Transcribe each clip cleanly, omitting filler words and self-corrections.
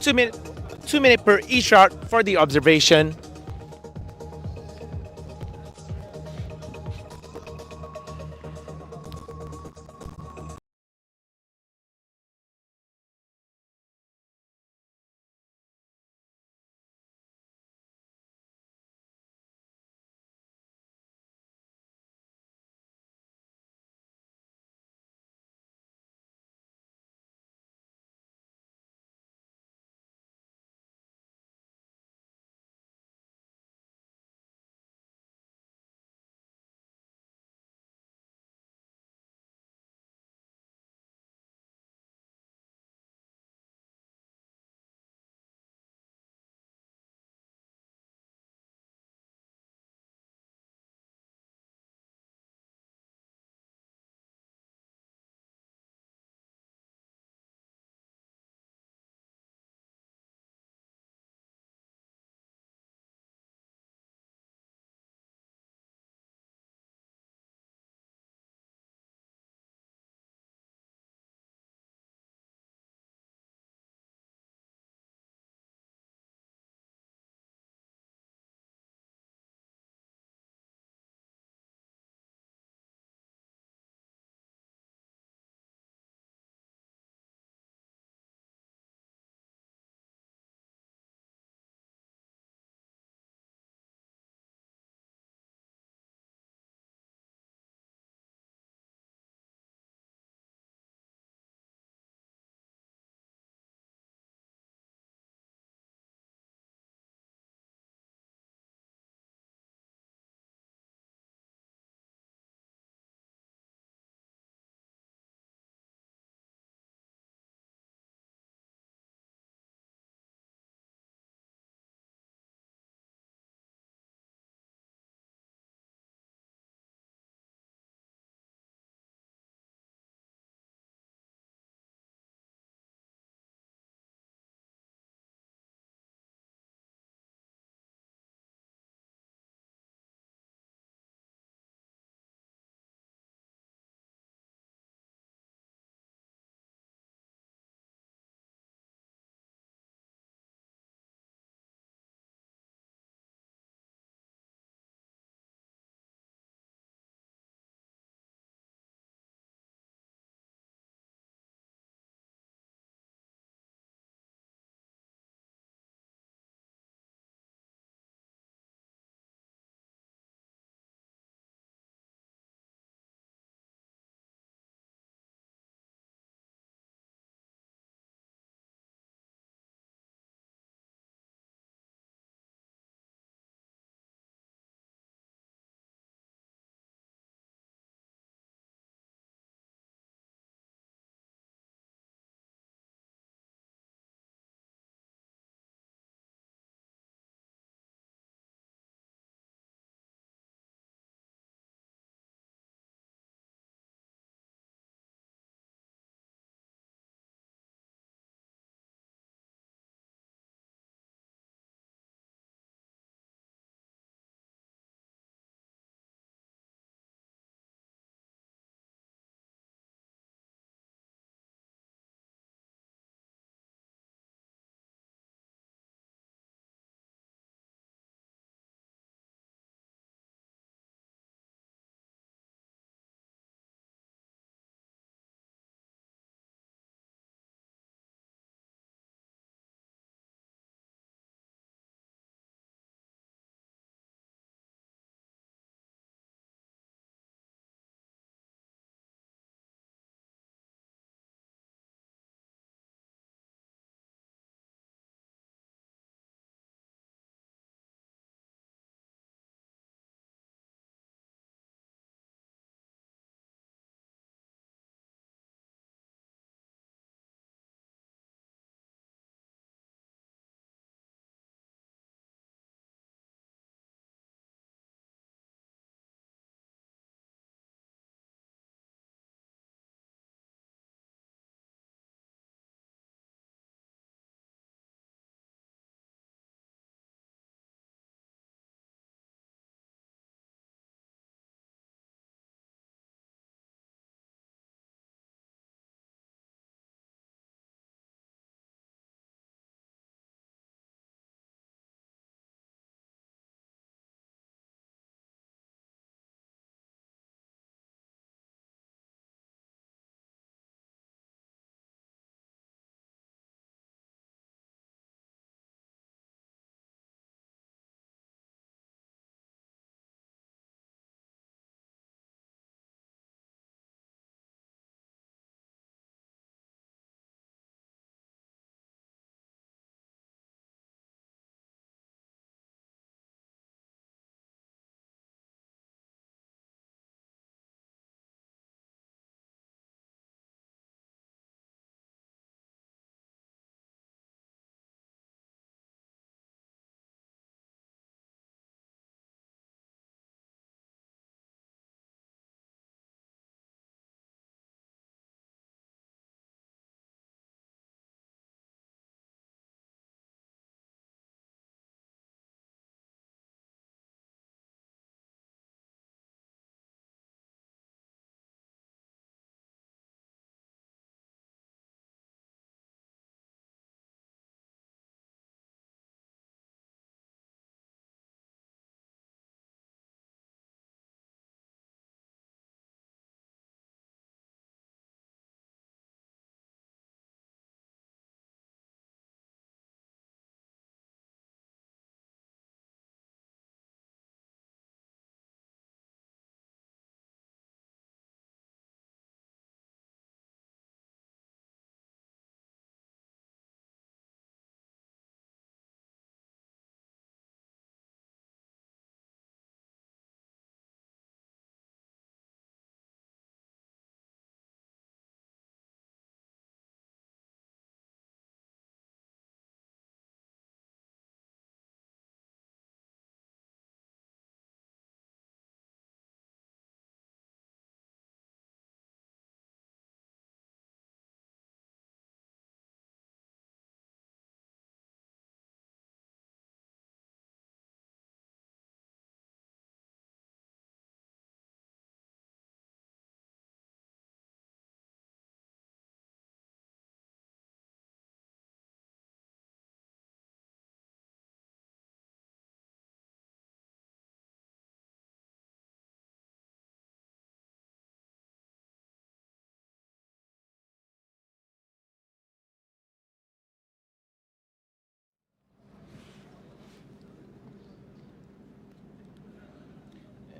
2 minutes 2 minutes per each route for the observation.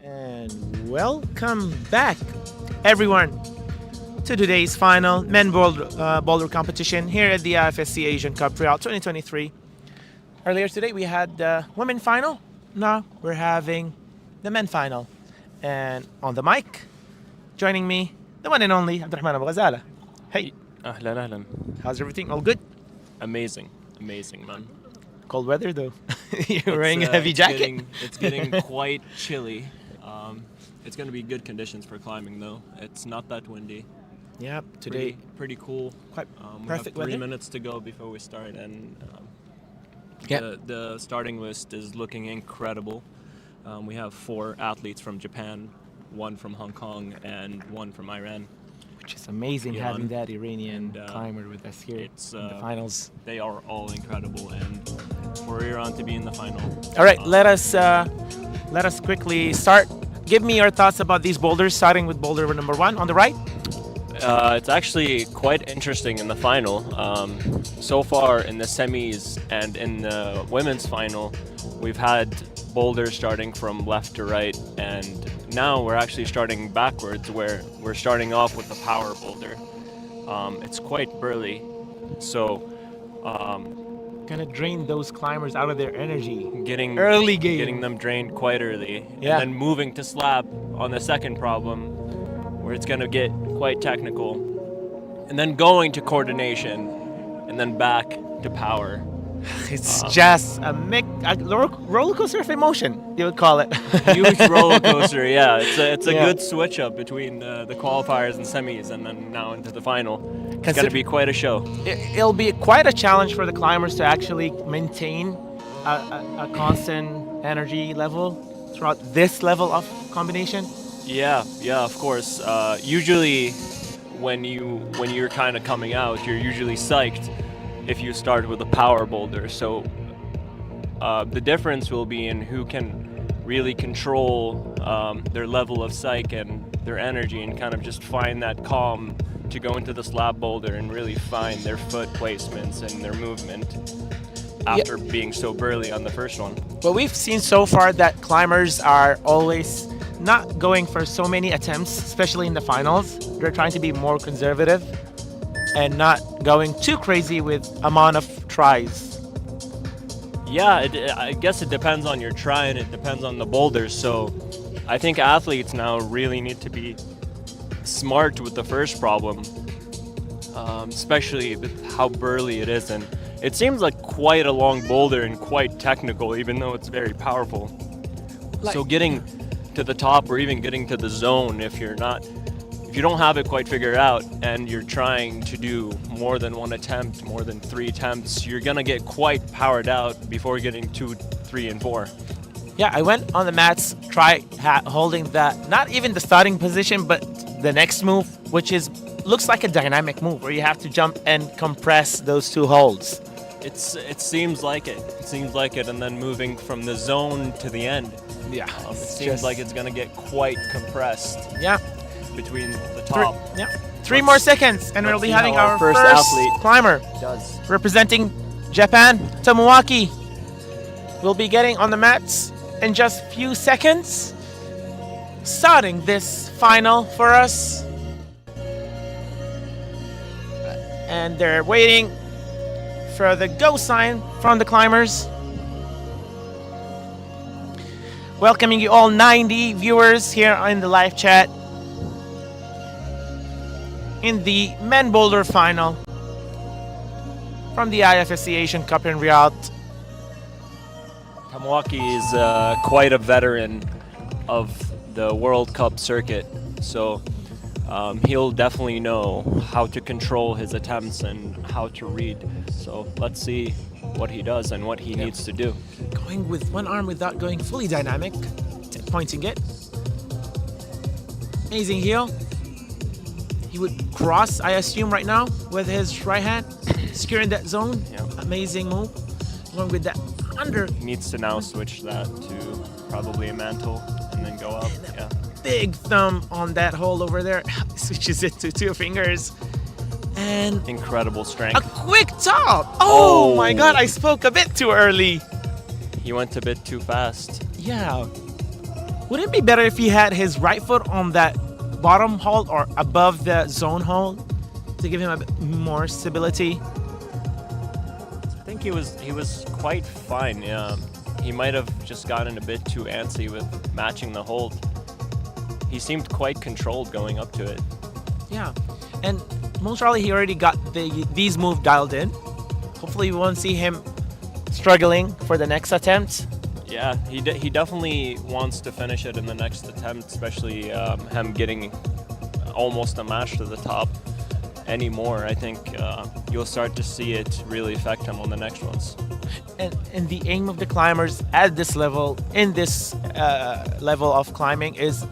And welcome back, everyone, to today's final men boulder competition here at the IFSC Asian Cup Riyadh 2023. Earlier today we had the women final. Now we're having the men final. And on the mic, joining me, the one and only Abdurrahman Abu Ghazala. Hey, Ahlan, ahlan. how's everything? All good? Amazing, man. Cold weather though. You're wearing a heavy jacket. It's getting quite chilly. It's going to be good conditions for climbing though. It's not that windy. Yeah, today Pretty cool. quite We perfect have 3 weather. minutes to go before we start, and Yeah. the starting list is looking incredible. We have 4 athletes from Japan, 1 from Hong Kong, and 1 from Iran. Which is amazing Yeah, having that Iranian and, climber with us here it's, in the finals. They are all incredible, and for Iran to be in the final. All right, let us quickly start. Give me your thoughts about these boulders, starting with boulder number 1 on the right. It's actually quite interesting in the final. So far in the semis and in the women's final, we've had boulders starting from left to right, and now we're actually starting backwards, where we're starting off with the power boulder. It's quite burly, so Gonna drain those climbers out of their energy. getting Early game. getting them drained quite early, Yeah. and then moving to slab on the second problem, where it's gonna get quite technical, and then going to coordination, and then back to power. It's just a roller coaster of emotion, you would call it. Huge roller coaster, yeah. It's a Yeah. good switch up between the qualifiers and semis, and then now into the final. It's Consider- gonna be quite a show. It'll be quite a challenge for the climbers to actually maintain a constant energy level throughout this level of combination. Yeah, of course. Usually, when you're kind of coming out, you're usually psyched if you start with a power boulder. So the difference will be in who can really control their level of psych and their energy, and kind of just find that calm to go into the slab boulder and really find their foot placements and their movement after being so burly on the first one. But we've seen so far that climbers are always not going for so many attempts, especially in the finals. They're trying to be more conservative and not going too crazy with amount of tries. Yeah, I guess it depends on your try, and it depends on the boulders. So I think athletes now really need to be smart with the first problem, especially with how burly it is. And it seems like quite a long boulder and quite technical, even though it's very powerful. So getting to the top, or even getting to the zone, if you don't have it quite figured out, and you're trying to do more than 1 attempt, more than 3 attempts, you're gonna get quite powered out before getting 2, 3, and 4. Yeah, I went on the mats, holding that, not even the starting position, but the next move, which looks like a dynamic move where you have to jump and compress those 2 holds. It seems like it. It seems like it, and then moving from the zone to the end. Yeah, It seems like it's gonna get quite compressed yeah. between the top. 3 more seconds, and we'll be see having how our our first first athlete climber Does. representing Japan, Tomoaki. Will be getting on the mats in just few seconds, starting this final for us. And they're waiting for the go sign from the climbers. Welcoming you all 90 viewers here in the live chat in the men boulder final from the IFSC Asian Cup in Riyadh. Tomoaki is quite a veteran of the World Cup circuit, so he'll definitely know how to control his attempts and how to read. So let's see what he does and what he needs to do. Going with one arm without going fully dynamic, pointing it. Amazing heel. He would cross, I assume, right now with his right hand, securing that zone. Yeah. Amazing move. Going with that under. He needs to now switch that to probably a mantle and then go up. Yeah. Big thumb on that hole over there. Switches it to 2 fingers. And Incredible a strength. quick top. Oh my god, I spoke a bit too early. He went a bit too fast. Yeah. Would it be better if he had his right foot on that bottom hold or above the zone hold to give him a bit more stability? I think he was quite fine. Yeah, he might have just gotten a bit too antsy with matching the hold. He seemed quite controlled going up to it. Yeah, and most probably he already got these moves dialed in. Hopefully we won't see him struggling for the next attempt. Yeah, he definitely wants to finish it in the next attempt, especially him getting almost a match to the top anymore. I think you'll start to see it really affect him on the next ones. And the aim of the climbers at this level, in this level of climbing, is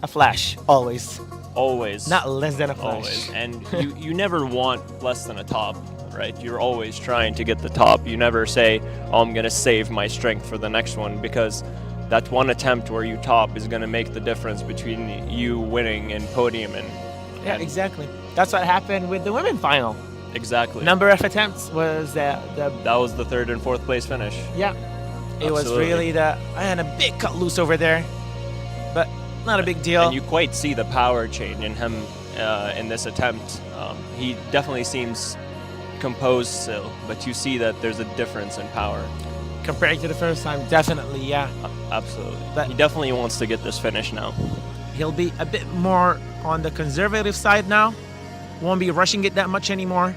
a flash, always. Always. Not less than a flash. Always. And you never want less than a top, right? You're always trying to get the top. You never say, oh, I'm going to save my strength for the next one, because that one attempt where you top is going to make the difference between you winning and podium. Yeah, exactly. That's what happened with the women final. Exactly. Number of attempts was the That was the third and fourth place finish. yeah. It was Absolutely. really I had a big cut loose over there, but not a big deal. And you quite see the power change in him in this attempt. He definitely seems composed still, but you see that there's a difference in power. Compared to the first time, definitely, yeah. Absolutely. But- He definitely wants to get this finish now. He'll be a bit more on the conservative side now. Won't be rushing it that much anymore.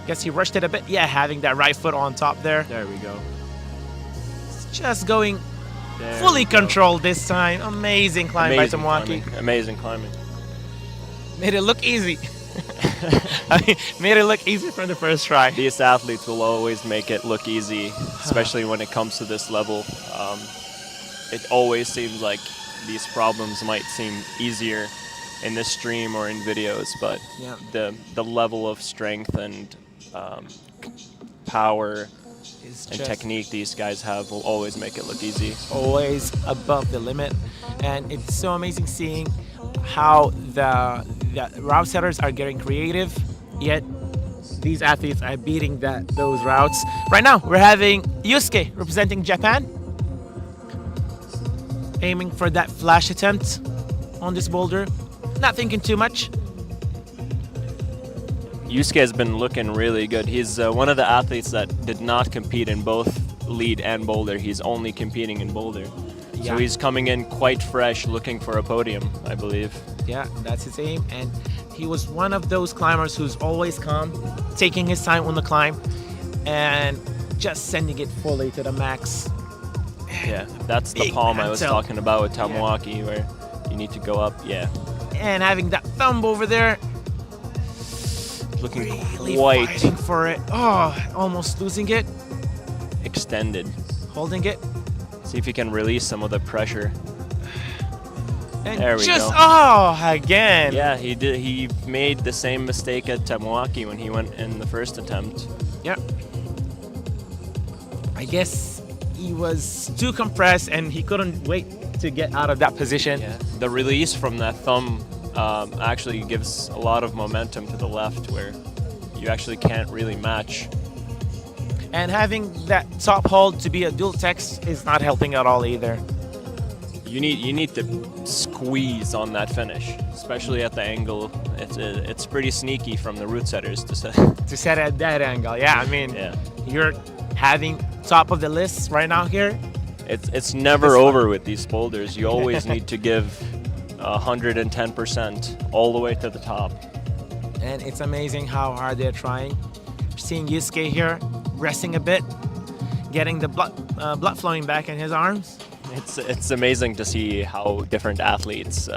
Guess he rushed it a bit. Yeah, having that right foot on top there. There we go. Just going There fully we go. controlled this time. Amazing climb by Tamwaki. climbing. Amazing climbing. Made it look easy. I mean, made it look easy from the first try. These athletes will always make it look easy, especially when it comes to this level. It always seems like these problems might seem easier in this stream or in videos, but Yeah. the level of strength and power It's and just technique these guys have will always make it look easy. always above the limit, and it's so amazing seeing how the route setters are getting creative, yet these athletes are beating those routes. Right now, we're having Yusuke representing Japan, aiming for that flash attempt on this boulder. Not thinking too much. Yusuke has been looking really good. He's one of the athletes that did not compete in both lead and boulder. He's only competing in boulder. Yeah. So he's coming in quite fresh, looking for a podium, I believe. Yeah, that's his aim, and he was one of those climbers who's always calm, taking his time on the climb, and just sending it fully to the max. Yeah, that's the Big palm I was mantle. talking about with Tamwaki, where you need to go up. Yeah, And having that thumb over there, looking really quite fighting for it. Oh, almost losing it, extended. holding it, See if he can release some of the pressure. and There we just go. again. Yeah, he did. He made the same mistake at Tamwaki when he went in the first attempt. Yeah. I guess he was too compressed and he couldn't wait to get out of that position. Yeah. The release from that thumb actually gives a lot of momentum to the left, where you actually can't really match. And having that top hold to be a dual text is not helping at all either. You need to squeeze on that finish, especially at the angle. It's pretty sneaky from the route setters to set. To set at that angle. Yeah, I mean, Yeah, you're having top of the list right now here. it's never over with these boulders. You always need to give 110% all the way to the top. And it's amazing how hard they're trying. Seeing Yusuke here, resting a bit, getting the blood flowing back in his arms. It's amazing to see how different athletes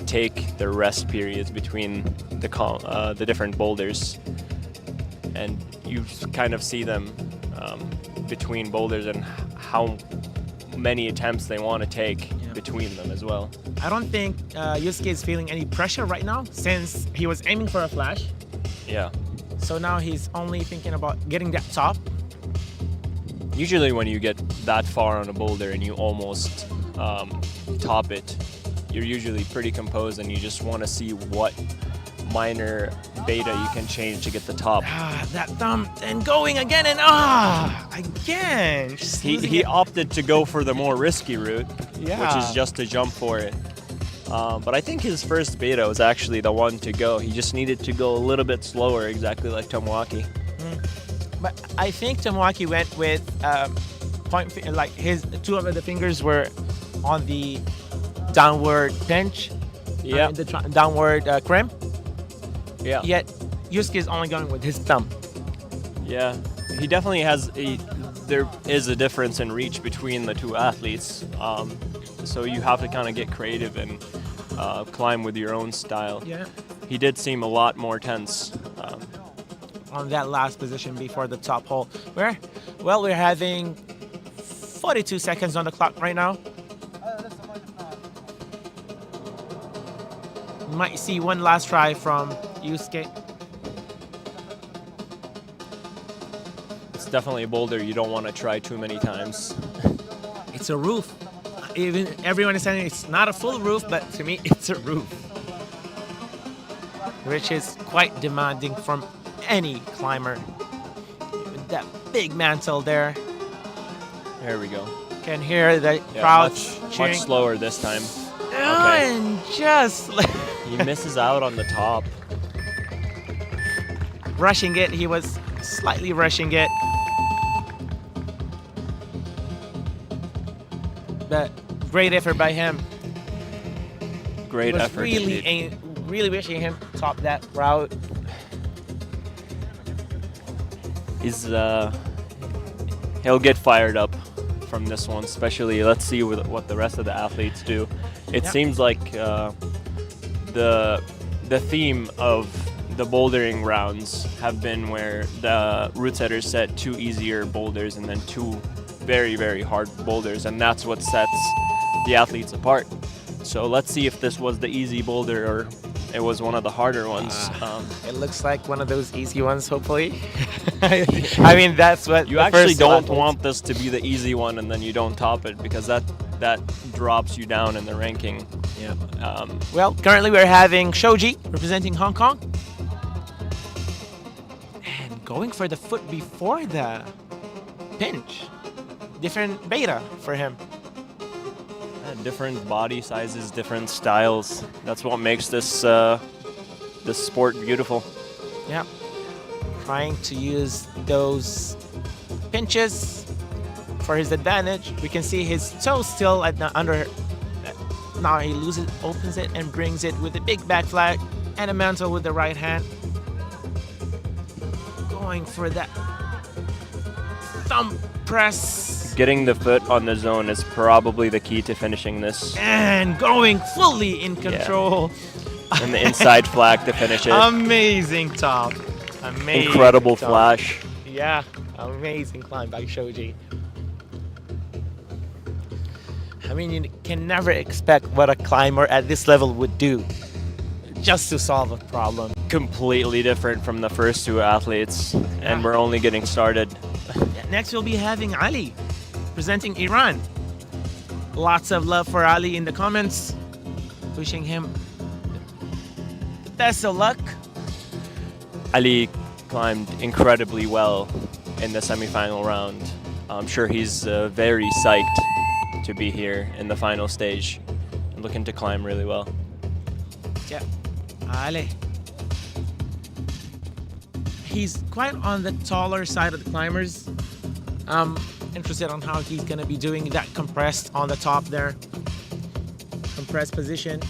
take their rest periods between the different boulders, and you kind of see them between boulders and how many attempts they want to take between them as well. I don't think Yusuke is feeling any pressure right now since he was aiming for a flash. Yeah. So now he's only thinking about getting that top. Usually when you get that far on a boulder and you almost top it, you're usually pretty composed and you just want to see what minor beta you can change to get the top. That thumb and going again and again. Just losing He it. opted to go for the more risky route, Yeah. which is just to jump for it. But I think his first beta was actually the one to go. He just needed to go a little bit slower, exactly like Tomoaki. But I think Tomoaki went with like his two of the fingers were on the downward pinch. Yeah. The downward crimp. Yeah. Yet Yusuke is only going with his thumb. Yeah. He definitely has there is a difference in reach between the two athletes. So you have to kind of get creative and climb with your own style. Yeah. He did seem a lot more tense. On that last position before the top hole. We're having 42 seconds on the clock right now. Might see one last try from Yusuke. It's definitely a boulder you don't want to try too many times. It's a roof. Even everyone is saying it's not a full roof, but to me, it's a roof, which is quite demanding from any climber. With that big mantle there, There we go. can hear the Yeah, crowd much cheering. slower this time. And just He misses out on the top. rushing it. He was slightly rushing it. But great effort by him. Great Was effort. really, indeed. really wishing him top that route. He'll get fired up from this one, especially. Let's see what the rest of the athletes do. It Yeah. seems like the theme of the bouldering rounds have been where the route setters set two easier boulders and then two very, very hard boulders, and that's what sets the athletes apart. So let's see if this was the easy boulder or it was one of the harder ones. It looks like one of those easy ones, hopefully. I mean, that's what You the actually first don't athletes- want this to be the easy one and then you don't top it, because that drops you down in the ranking. Yeah. Well, currently we're having Shoji representing Hong Kong. And going for the foot before the pinch. Different beta for him. Different body sizes, different styles. That's what makes this this sport beautiful. Yeah. Trying to use those pinches for his advantage. We can see his toe still at the under. Now he opens it and brings it with a big back flag and a mantle with the right hand. Going for that thumb press. Getting the foot on the zone is probably the key to finishing this. And going fully in control. And the inside flag to finish it. Amazing top. Amazing. Incredible top. flash. Yeah, amazing climb by Shoji. I mean, you can never expect what a climber at this level would do just to solve a problem. Completely different from the first two athletes, Yeah. and we're only getting started. Next, we'll be having Ali presenting Iran. Lots of love for Ali in the comments. Wishing him the best of luck. Ali climbed incredibly well in the semifinal round. I'm sure he's very psyched to be here in the final stage and looking to climb really well. Yeah, Ali. He's quite on the taller side of the climbers. I'm interested on how he's gonna be doing that compressed on the top there. Compressed position.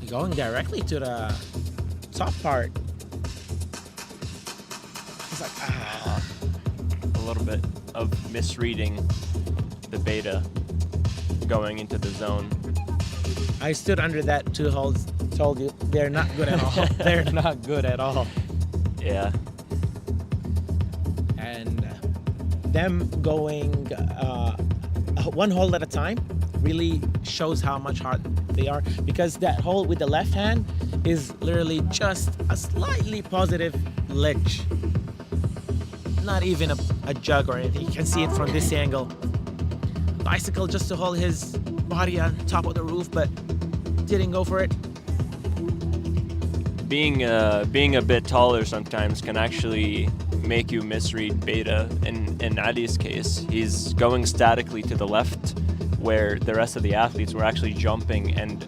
Going directly to the top part. He's like, A little bit of misreading the beta going into the zone. I stood under that 2 holes, told you, they're not good at all. They're not good at all. Yeah. And them going 1 hole at a time really shows how much hard they are, because that hole with the left hand is literally just a slightly positive ledge. Not even a jug or anything. You can see it from this angle. Bicycle just to hold his body on top of the roof, but didn't go for it? Being a bit taller sometimes can actually make you misread beta. In Ali's case, he's going statically to the left, where the rest of the athletes were actually jumping and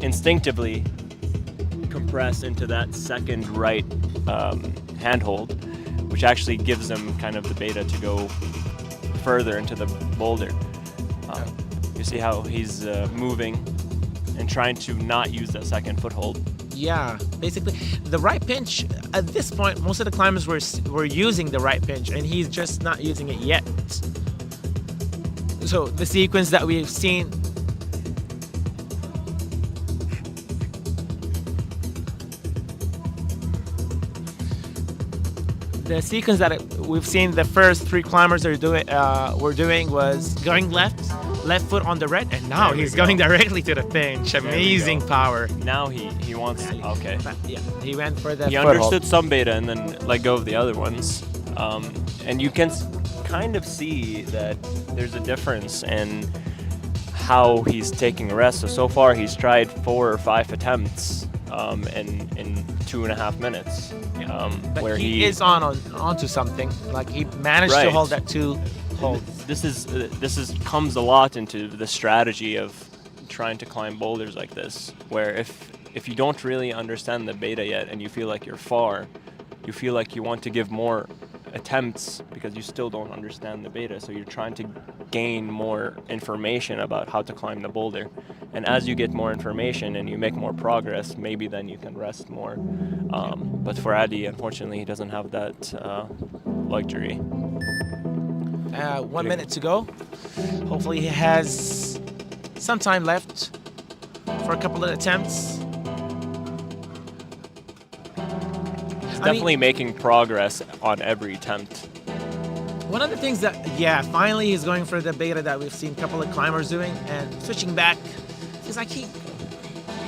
instinctively compress into that second right handhold, which actually gives them kind of the beta to go further into the boulder. You see how he's moving and trying to not use that second foothold. Yeah, basically the right pinch. At this point, most of the climbers were using the right pinch, and he's just not using it yet. So the sequence that we've seen. The sequence that we've seen the first three climbers were doing was going left foot on the red, and now he's going directly to the pinch. Amazing power. Now he wants. Okay. But yeah, he went for the. He understood some beta and then let go of the other ones, and you can kind of see that there's a difference in how he's taking a rest. So far he's tried 4 or 5 attempts in 2.5 minutes. But where he is onto something. Like he managed to hold that 2 hold. This comes a lot into the strategy of trying to climb boulders like this, where if you don't really understand the beta yet and you feel like you're far, you feel like you want to give more attempts because you still don't understand the beta, so you're trying to gain more information about how to climb the boulder. And as you get more information and you make more progress, maybe then you can rest more. But for Adi, unfortunately, he doesn't have that luxury. 1 minute to go. Hopefully he has some time left for a couple of attempts. Definitely making progress on every attempt. One of the things that, finally he's going for the beta that we've seen a couple of climbers doing and switching back. It's like he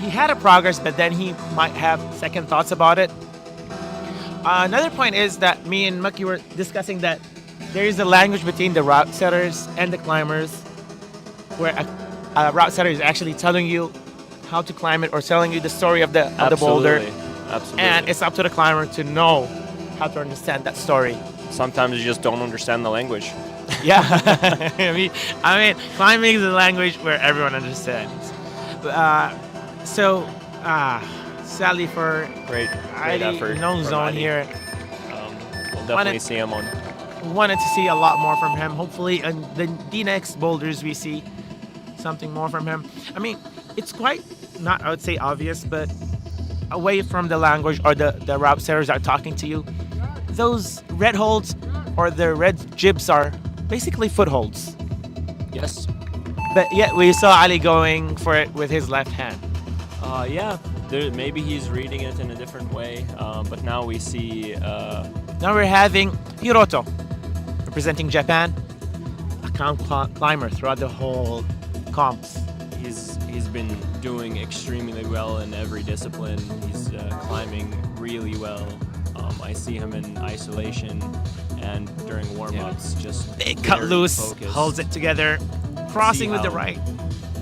had a progress, but then he might have second thoughts about it. Another point is that me and Maki were discussing that there is a language between the route setters and the climbers, where a route setter is actually telling you how to climb it or telling you the story of the boulder. Absolutely. And it's up to the climber to know how to understand that story. Sometimes you just don't understand the language. Yeah, I mean, climbing is a language where everyone understands. Sadly for great effort. No zone Adi. here. We'll definitely see him on. Wanted to see a lot more from him. Hopefully, in the next boulders we see something more from him. I mean, it's quite not, I would say, obvious, but away from the language or the route setters are talking to you, those red holds or the red jibs are basically footholds. Yes. But yet we saw Ali going for it with his left hand. Maybe he's reading it in a different way, but now we see... Now we're having Hiroto, representing Japan, a climber throughout the whole comps. He's been doing extremely well in every discipline. He's climbing really well. I see him in isolation and during warm-ups, just big cut loose, focused. holds it together, crossing with the right.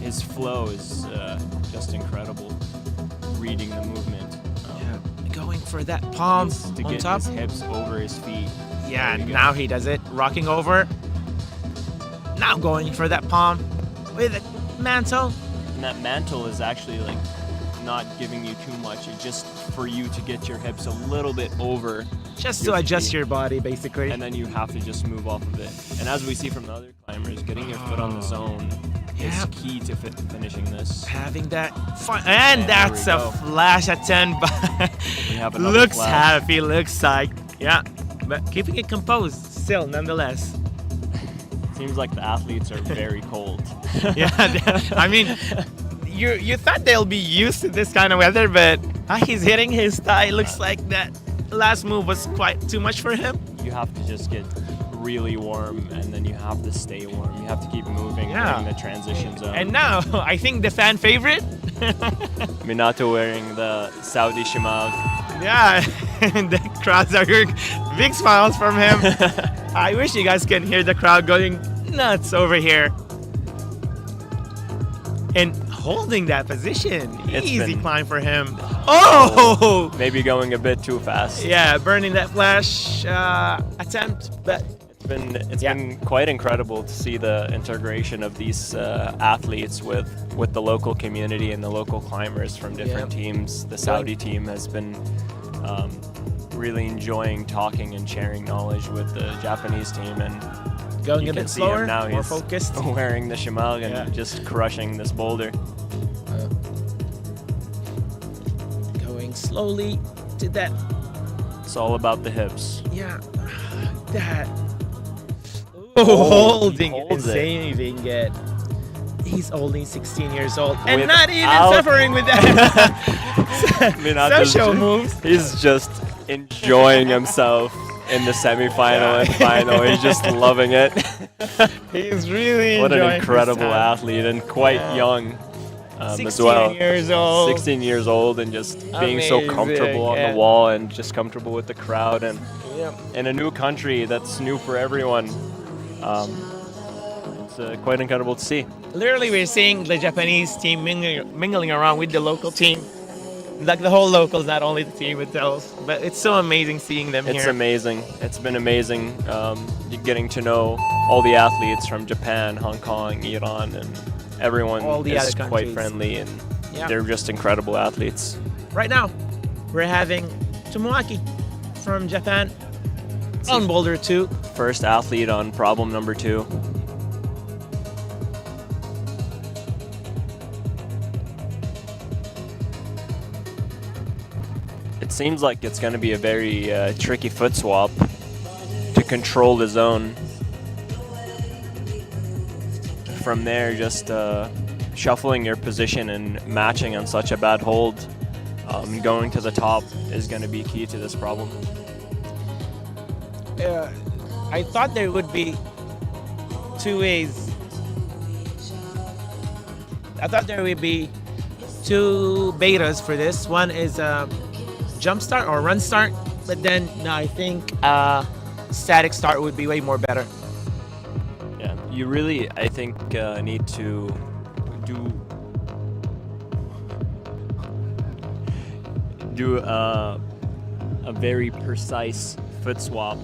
His flow is just incredible. Reading the movement. Going for that palm to on get top. his hips over his feet. Yeah, now he does it. Rocking over. Now going for that palm with a mantle. And that mantle is actually like not giving you too much. It's just for you to get your hips a little bit over. Just to adjust your body, basically. And then you have to just move off of it. And as we see from the other climbers, getting your foot on the zone is key to finishing this. Having that fun. And that's a flash at 10. But looks happy, looks psyched. Yeah, but keeping it composed still, nonetheless. Seems like the athletes are very cold. Yeah, I mean, you thought they'll be used to this kind of weather, but he's hitting his thigh. Looks like that last move was quite too much for him. You have to just get really warm, and then you have to stay warm. You have to keep moving during the transition zone. And now, I think the fan favorite, Minato wearing the Saudi Shimav. Yeah, and the crowds are big smiles from him. I wish you guys can hear the crowd going nuts over here. And holding that position. It's Easy been- climb for him. Oh! Maybe going a bit too fast. Yeah, burning that flash attempt, but It's Yeah. been quite incredible to see the integration of these athletes with the local community and the local climbers from different teams. The Saudi team has been really enjoying talking and sharing knowledge with the Japanese team, and going you a can bit see him slower, now. more He's focused. wearing the shimal and Yeah. just crushing this boulder. Going slowly to that. It's all about the hips. Yeah, that. Holding it and holds it. saving it. He's only 16 years old and Without- not even suffering with that. Minato's Some show ju- moves. He's just enjoying himself in the semifinal and final. He's just loving it. He's really What an enjoying his incredible time. athlete, and quite young as 16 well. years old. 16 years old and just being so Amazing, comfortable on yeah. the wall and just comfortable with the crowd, and Yeah. in a new country that's new for everyone. It's quite incredible to see. Literally, we're seeing the Japanese team mingling around with the local team. Like the whole locals, not only the team itself. But it's so amazing seeing them It's here. amazing. It's been amazing getting to know all the athletes from Japan, Hong Kong, Iran, and everyone All the is other quite countries. friendly, and Yeah. they're just incredible athletes. Right now, we're having Tomoaki from Japan on Boulder 2. First athlete on problem number 2. It seems like it's going to be a very tricky foot swap to control the zone. From there, just shuffling your position and matching on such a bad hold, going to the top is going to be key to this problem. I thought there would be two ways. I thought there would be two betas for this. One is jump start or run start, but then no, I think static start would be way more better. Yeah, you really, I think, need to do a very precise foot swap,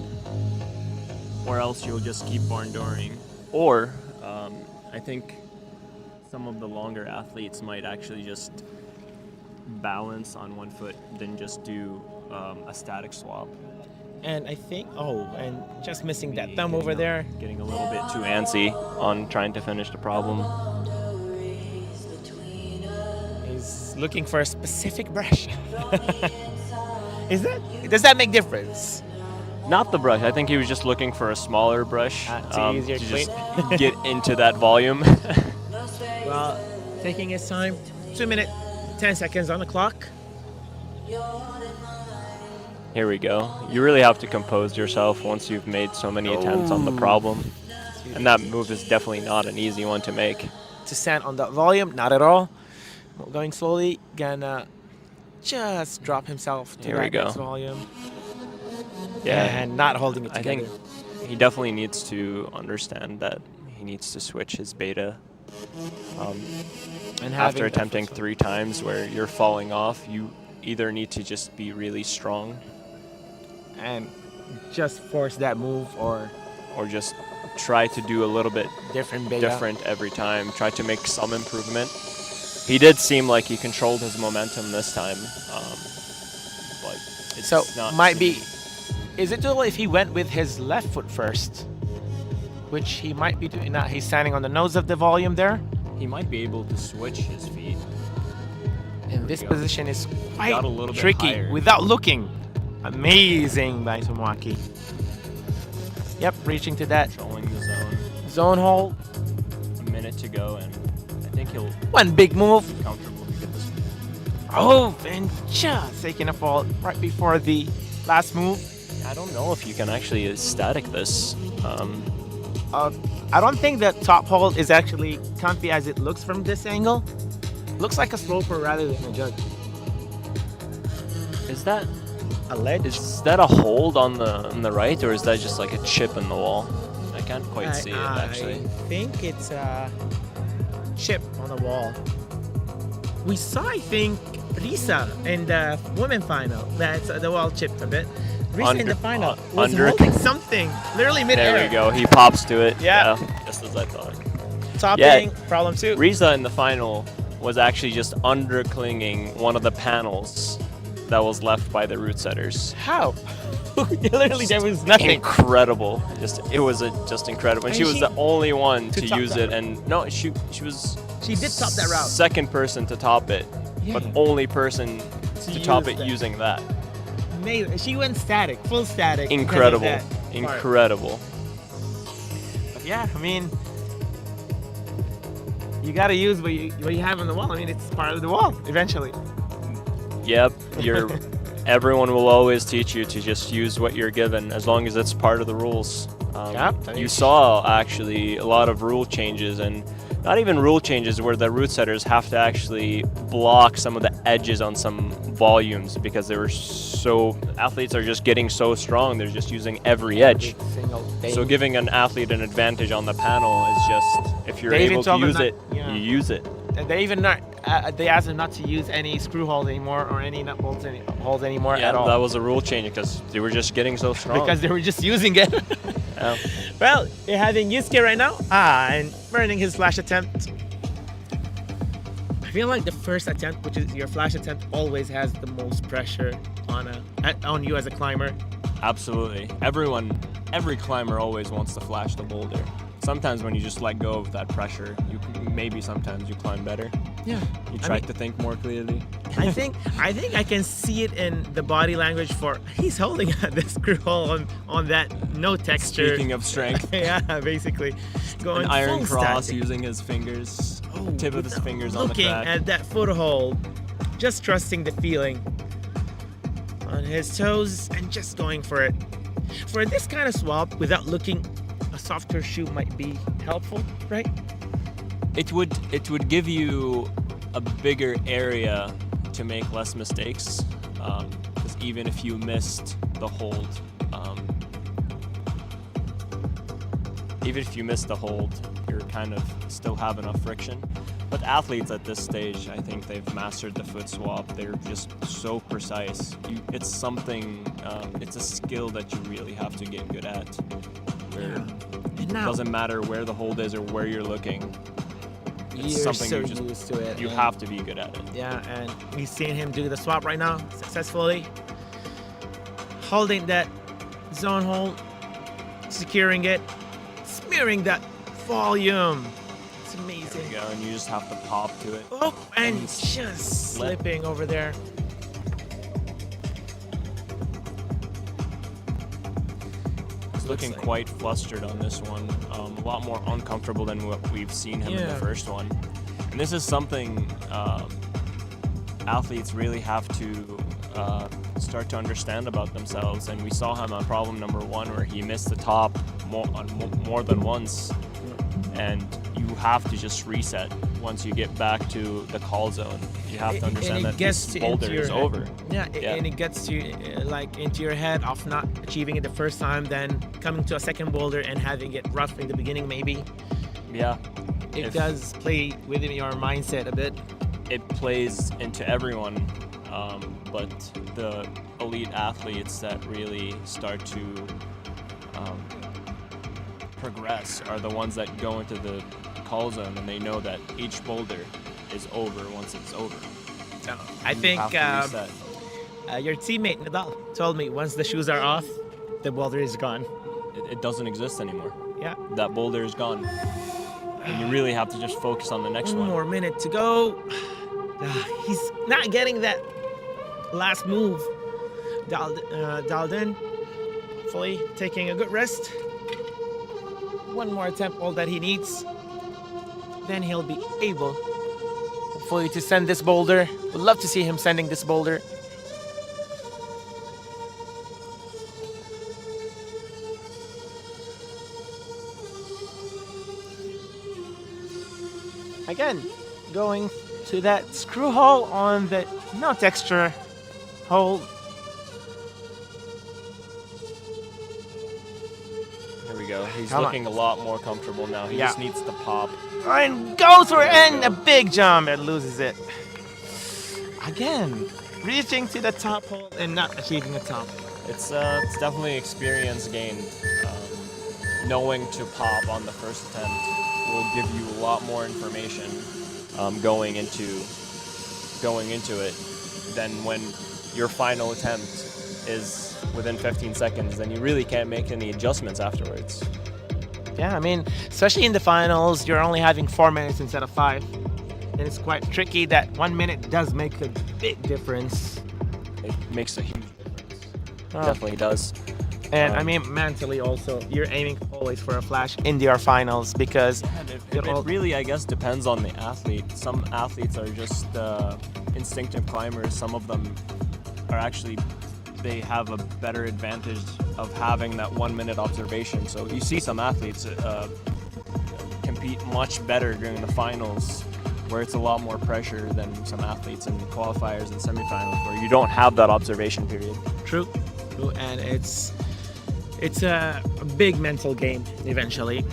or else you'll just keep barndooring. Or I think some of the longer athletes might actually just balance on one foot, then just do a static swap. And I think, and just missing that thumb over there. Getting a little bit too antsy on trying to finish the problem. He's looking for a specific brush. Does that make difference? Not the brush. I think he was just looking for a smaller brush to easier to clean. just get into that volume. Well, taking his time, 2 minutes, 10 seconds on the clock. Here we go. You really have to compose yourself once you've made so many attempts on the problem. And that move is definitely not an easy one to make. To stand on that volume, not at all. Going slowly, gonna just drop himself to Here we that go. next volume. Yeah, And not holding it I together. think he definitely needs to understand that he needs to switch his beta. And After having attempting that 3 times where you're falling off, you either need to just be really strong and just force that move or or just try to do a little bit different beta. different every time. Try to make some improvement. He did seem like he controlled his momentum this time, but it's So not. might be. Is it doable if he went with his left foot first? Which he might be doing. Not. He's standing on the nose of the volume there. He might be able to switch his feet. And this go. position is quite Got a little bit tricky higher. without looking. Amazing by Tomoaki. Yep, reaching to that Controlling the zone. zone hole. A minute to go, and I think he'll One big move. be comfortable to get this. Oh, and just taking a fall right before the last move. I don't know if you can actually static this. I don't think that top hold is actually comfy as it looks from this angle. Looks like a sloper rather than a judge. Is that A ledge? a hold on the right, or is that just like a chip in the wall? I can't quite see it actually. I think it's a chip on the wall. We saw, I think, Risa in the women final. That's the wall chipped a bit. Risa in the final was holding something, literally mid-air. There we go. He pops to it. Yeah. Just as I thought. Topping, problem 2. Risa in the final was actually just underclinging one of the panels that was left by the root setters. How? Literally, there was nothing. Incredible. It was just incredible. And she was the only one to use it. Route. And no, she was. She did top that route. Second person to top it, but only person to top it using that. Amazing. She went static, full static. Incredible. Incredible. But yeah, I mean, you gotta use what you have on the wall. I mean, it's part of the wall eventually. Yep, everyone will always teach you to just use what you're given as long as it's part of the rules. You saw actually a lot of rule changes, and not even rule changes where the root setters have to actually block some of the edges on some volumes because athletes are just getting so strong, they're just using every edge. So giving an athlete an advantage on the panel is just, if you're able to use it, you use it. They asked them not to use any screw holes anymore or any nut bolts holes anymore at all. That was a rule change because they were just getting so strong. Because they were just using it. Well, you're having Yusuke right now. And burning his flash attempt. I feel like the first attempt, which is your flash attempt, always has the most pressure on you as a climber. Absolutely. Every climber always wants to flash the boulder. Sometimes when you just let go of that pressure, sometimes you climb better. Yeah. You try to think more clearly. I think I can see it in the body language for he's holding the screw hole on that no texture. Speaking of strength. Yeah, basically. Going an iron full cross static. using his fingers, tip of his fingers on the crack. Looking at that foothold, just trusting the feeling on his toes and just going for it. For this kind of swap, without looking, a softer shoe might be helpful, right? It would give you a bigger area to make less mistakes, because even if you missed the hold, you're kind of still have enough friction. But athletes at this stage, I think they've mastered the foot swap. They're just so precise. It's something, it's a skill that you really have to get good at. It doesn't matter where the hold is or where you're looking. It's something used to it. You have to be good at it. Yeah, and we've seen him do the swap right now successfully. Holding that zone hold, securing it, smearing that volume. It's amazing. There you go, and you just have to pop to it. Oh, and just slipping over there. Looking quite flustered on this one, a lot more uncomfortable than what we've seen him in the first one. And this is something athletes really have to start to understand about themselves. And we saw him on problem number 1 where he missed the top more than once. And you have to just reset once you get back to the call zone. You have to understand that this boulder is over. And it gets you into your head of not achieving it the first time, then coming to a second boulder and having it rough in the beginning maybe. Yeah. It does play within your mindset a bit. It plays into everyone, but the elite athletes that really start to progress are the ones that go into the call zone and they know that each boulder is over once it's over. So I think your teammate Nadal told me once the shoes are off, the boulder is gone. It doesn't exist anymore. Yeah. That boulder is gone. And you really have to just focus on the next one. One more minute to go. He's not getting that last move. Dialed in. Hopefully taking a good rest. One more attempt, all that he needs. Then he'll be able, hopefully, to send this boulder. Would love to see him sending this boulder. Again, going to that screw hole on the no texture hole. There we go. He's looking a lot more comfortable now. He just needs to pop. And goes for it, and a big jump and loses it. Again, reaching to the top hole and not achieving the top. It's definitely experience gained. Knowing to pop on the first attempt will give you a lot more information going into it than when your final attempt is within 15 seconds. Then you really can't make any adjustments afterwards. Yeah, I mean, especially in the finals, you're only having 4 minutes instead of 5. And it's quite tricky that 1 minute does make a big difference. It makes a huge difference. Definitely does. And I mean, mentally also, you're aiming always for a flash in your finals because it really, I guess, depends on the athlete. Some athletes are just instinctive climbers. Some of them are actually, they have a better advantage of having that 1 minute observation. So you see some athletes compete much better during the finals, where it's a lot more pressure than some athletes in qualifiers and semifinals, where you don't have that observation period. True, and it's a big mental game eventually.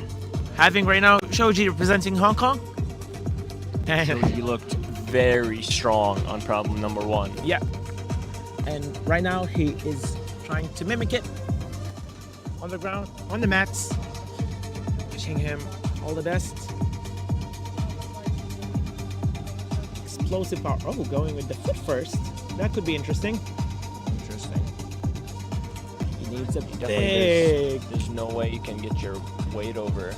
Having right now Shoji representing Hong Kong. And Shoji looked very strong on problem number 1. Yeah. And right now he is trying to mimic it on the ground, on the mats. Wishing him all the best. Explosive power. Oh, going with the foot first. That could be interesting. He needs a big. There's no way you can get your weight over.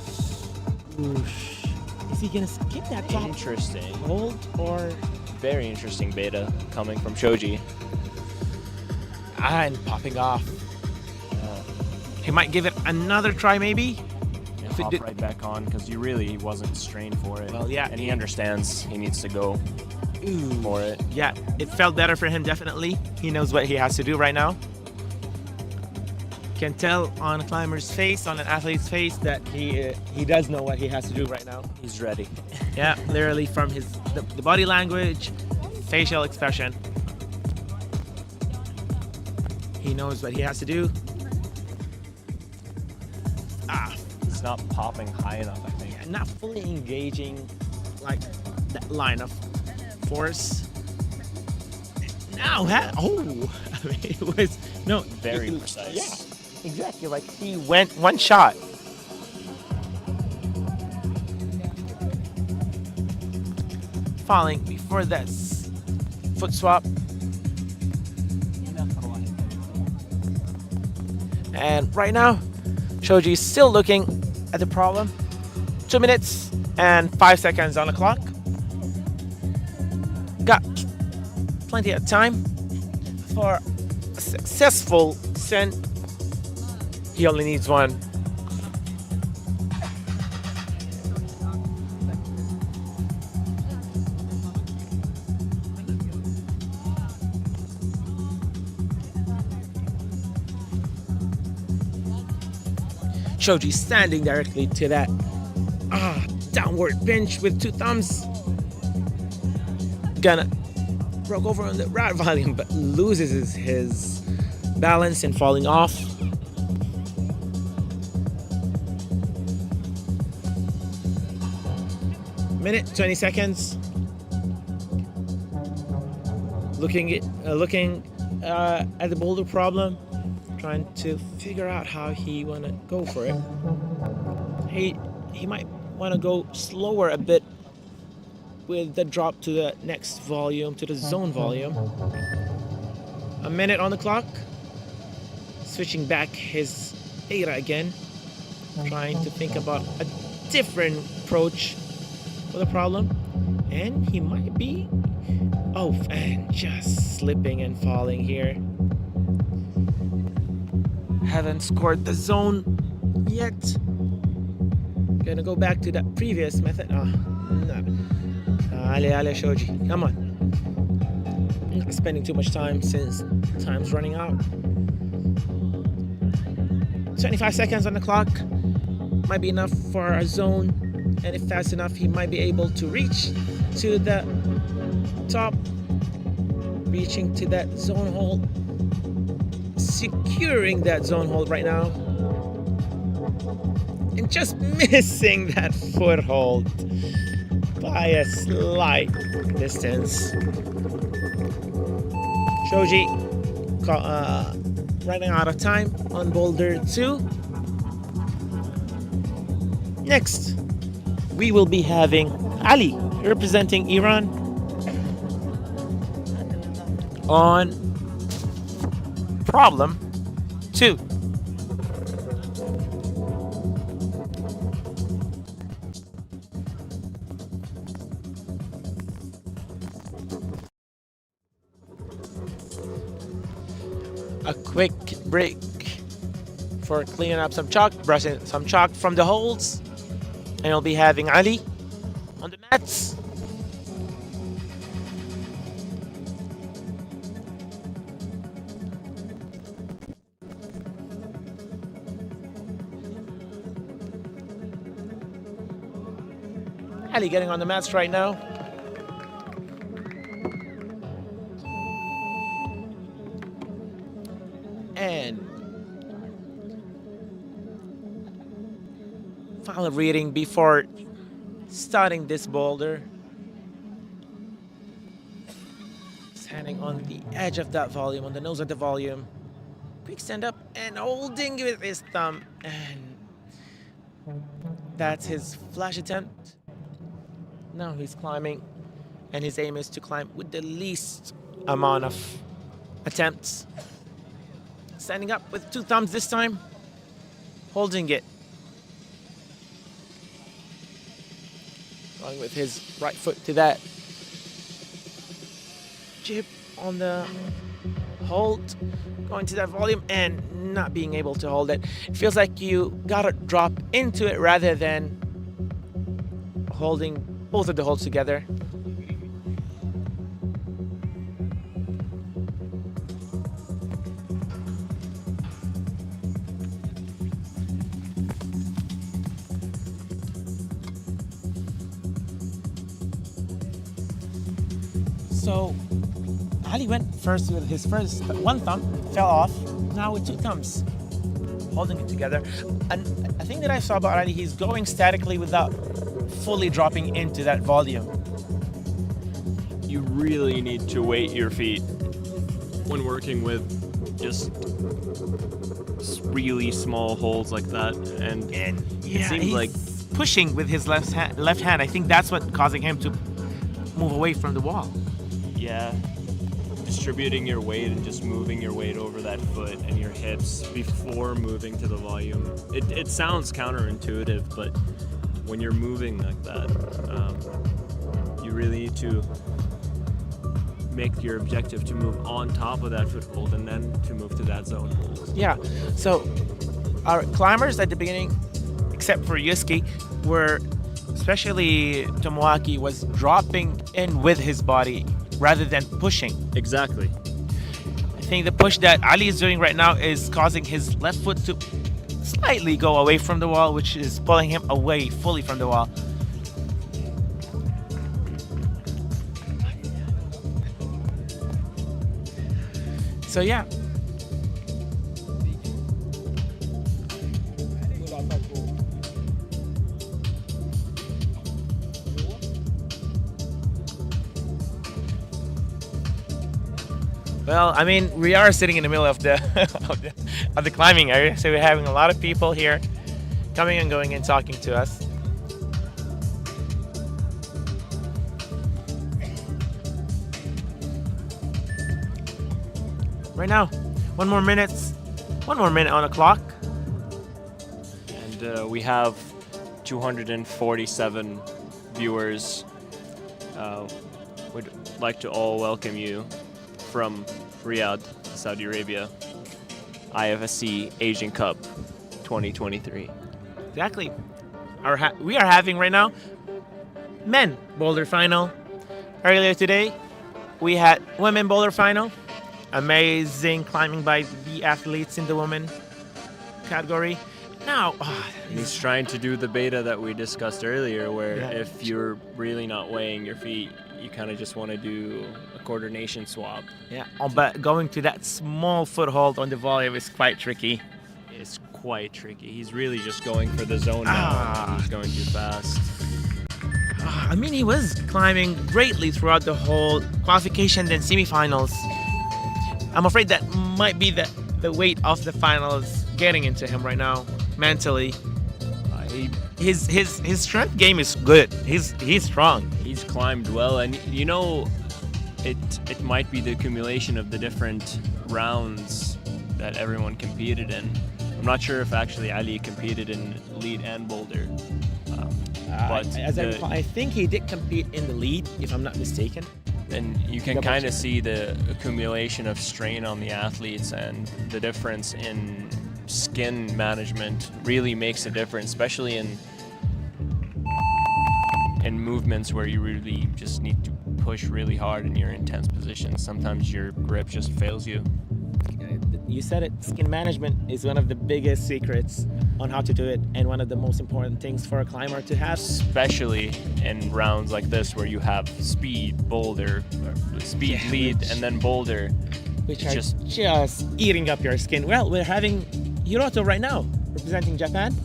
Oosh. Is he gonna skip that top Interesting. hold or? Very interesting beta coming from Shoji. And popping off. He might give it another try, maybe. And hop right back on because he wasn't strained for it. Well, yeah. And he understands he needs to go for it. Yeah, it felt better for him, definitely. He knows what he has to do right now. Can tell on a climber's face, on an athlete's face, that he does know what he has to do right now. He's ready. Yeah, literally from the body language, facial expression. He knows what he has to do. He's not popping high enough, I think. Yeah, not fully engaging like that line of force. Now, I mean, it was very precise. Yeah, exactly. Like he went one shot. Falling before that foot swap. And right now, Shoji is still looking at the problem. 2 minutes and 5 seconds on the clock. Got plenty of time for a successful send. He only needs one. Shoji standing directly to that downward pinch with 2 thumbs. Gonna broke over on the right volume, but loses his balance and falling off. Minute 20 seconds. Looking at the boulder problem. Trying to figure out how he wanna go for it. He might wanna go slower a bit with the drop to the next volume, to the zone volume. A minute on the clock. Switching back his beta again. Trying to think about a different approach for the problem. And he might be and just slipping and falling here. Haven't scored the zone yet. Gonna go back to that previous method. Ale Shoji, come on. Not spending too much time since time's running out. 25 seconds on the clock. Might be enough for a zone. And if fast enough, he might be able to reach to the top. Reaching to that zone hold. Securing that zone hold right now. And just missing that foothold. by a slight distance. Shoji running out of time on Boulder 2. Next, we will be having Ali representing Iran on problem 2. A quick break for cleaning up some chalk, brushing some chalk from the holes, and we'll be having Ali on the mats. Ali getting on the mats right now. And final reading before starting this boulder. Standing on the edge of that volume, on the nose of the volume. Quick stand up and holding with his thumb. And that's his flash attempt. Now he's climbing, and his aim is to climb with the least amount of attempts. Standing up with 2 thumbs this time, holding it. Going with his right foot to that jib on the hold, going to that volume and not being able to hold it. It feels like you gotta drop into it rather than holding both of the holds together. So Ali went first with his first 1 thumb, fell off. Now with 2 thumbs, holding it together. And I think that I saw about Ali, he's going statically without fully dropping into that volume. You really need to weight your feet when working with just really small holes like that. And yeah, it seems he's like pushing with his left hand. I think that's what causing him to move away from the wall. yeah, distributing your weight and just moving your weight over that foot and your hips before moving to the volume. It sounds counterintuitive, but when you're moving like that, you really need to make your objective to move on top of that foothold and then to move to that zone hold. Yeah, so our climbers at the beginning, except for Yusuke, were, especially Tomoaki, was dropping in with his body rather than pushing. Exactly. I think the push that Ali is doing right now is causing his left foot to slightly go away from the wall, which is pulling him away fully from the wall. So yeah. Well, I mean, we are sitting in the middle of the of the climbing area, so we're having a lot of people here coming and going and talking to us. Right now, one more minute on the clock. And we have 247 viewers. Would like to all welcome you from Riyadh, Saudi Arabia, IFSC Asian Cup 2023. Exactly. We are having right now men boulder final. Earlier today, we had women boulder final. Amazing climbing by the athletes in the women category. Now, He's trying to do the beta that we discussed earlier, where Yeah. if you're really not weighing your feet, you kind of just want to do a coordination swap. yeah, but going to that small foothold on the volume is quite tricky. It's quite tricky. He's really just going for the zone now. He's going too fast. I mean, he was climbing greatly throughout the whole qualification, then semifinals. I'm afraid that might be the weight of the finals getting into him right now, mentally. He His strength game is good. He's strong. he's climbed well, and it might be the accumulation of the different rounds that everyone competed in. I'm not sure if actually Ali competed in lead and boulder, but As I recall, I think he did compete in the lead, if I'm not mistaken. and you can kind of see the accumulation of strain on the athletes, and the difference in skin management really makes a difference, especially in movements where you really just need to push really hard in your intense positions. Sometimes your grip just fails you. You said it. Skin management is one of the biggest secrets on how to do it, and one of the most important things for a climber to have. Especially in rounds like this where you have speed, boulder, speed lead, and then boulder. Which are just eating up your skin. Well, we're having Hiroto right now, representing Japan.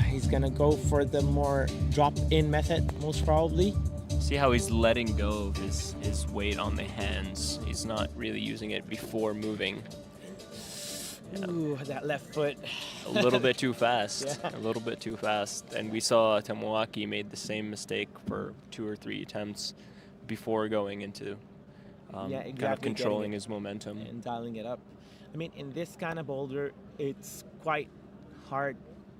He's gonna go for the more drop-in method, most probably. See how he's letting go of his weight on the hands. He's not really using it before moving. Ooh, that left foot. A little bit too fast. Yeah. A little bit too fast. And we saw Tomoaki made the same mistake for 2 or 3 attempts before going into kind of controlling his momentum. And dialing it up. I mean, in this kind of boulder, it's quite hard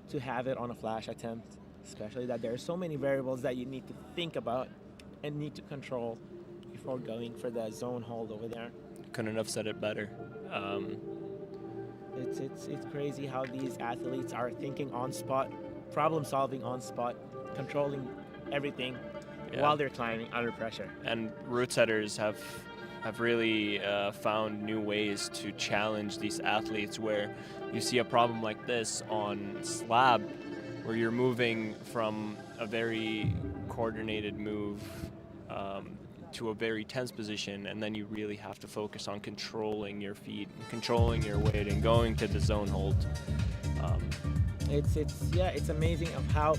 to have it on a flash attempt, especially that there are so many variables that you need to think about and need to control before going for the zone hold over there. Couldn't have said it better. It's crazy how these athletes are thinking on spot, problem solving on spot, controlling everything while they're climbing under pressure. And route setters have really found new ways to challenge these athletes, where you see a problem like this on slab, where you're moving from a very coordinated move to a very tense position, and then you really have to focus on controlling your feet, controlling your weight, and going to the zone hold. It's amazing of how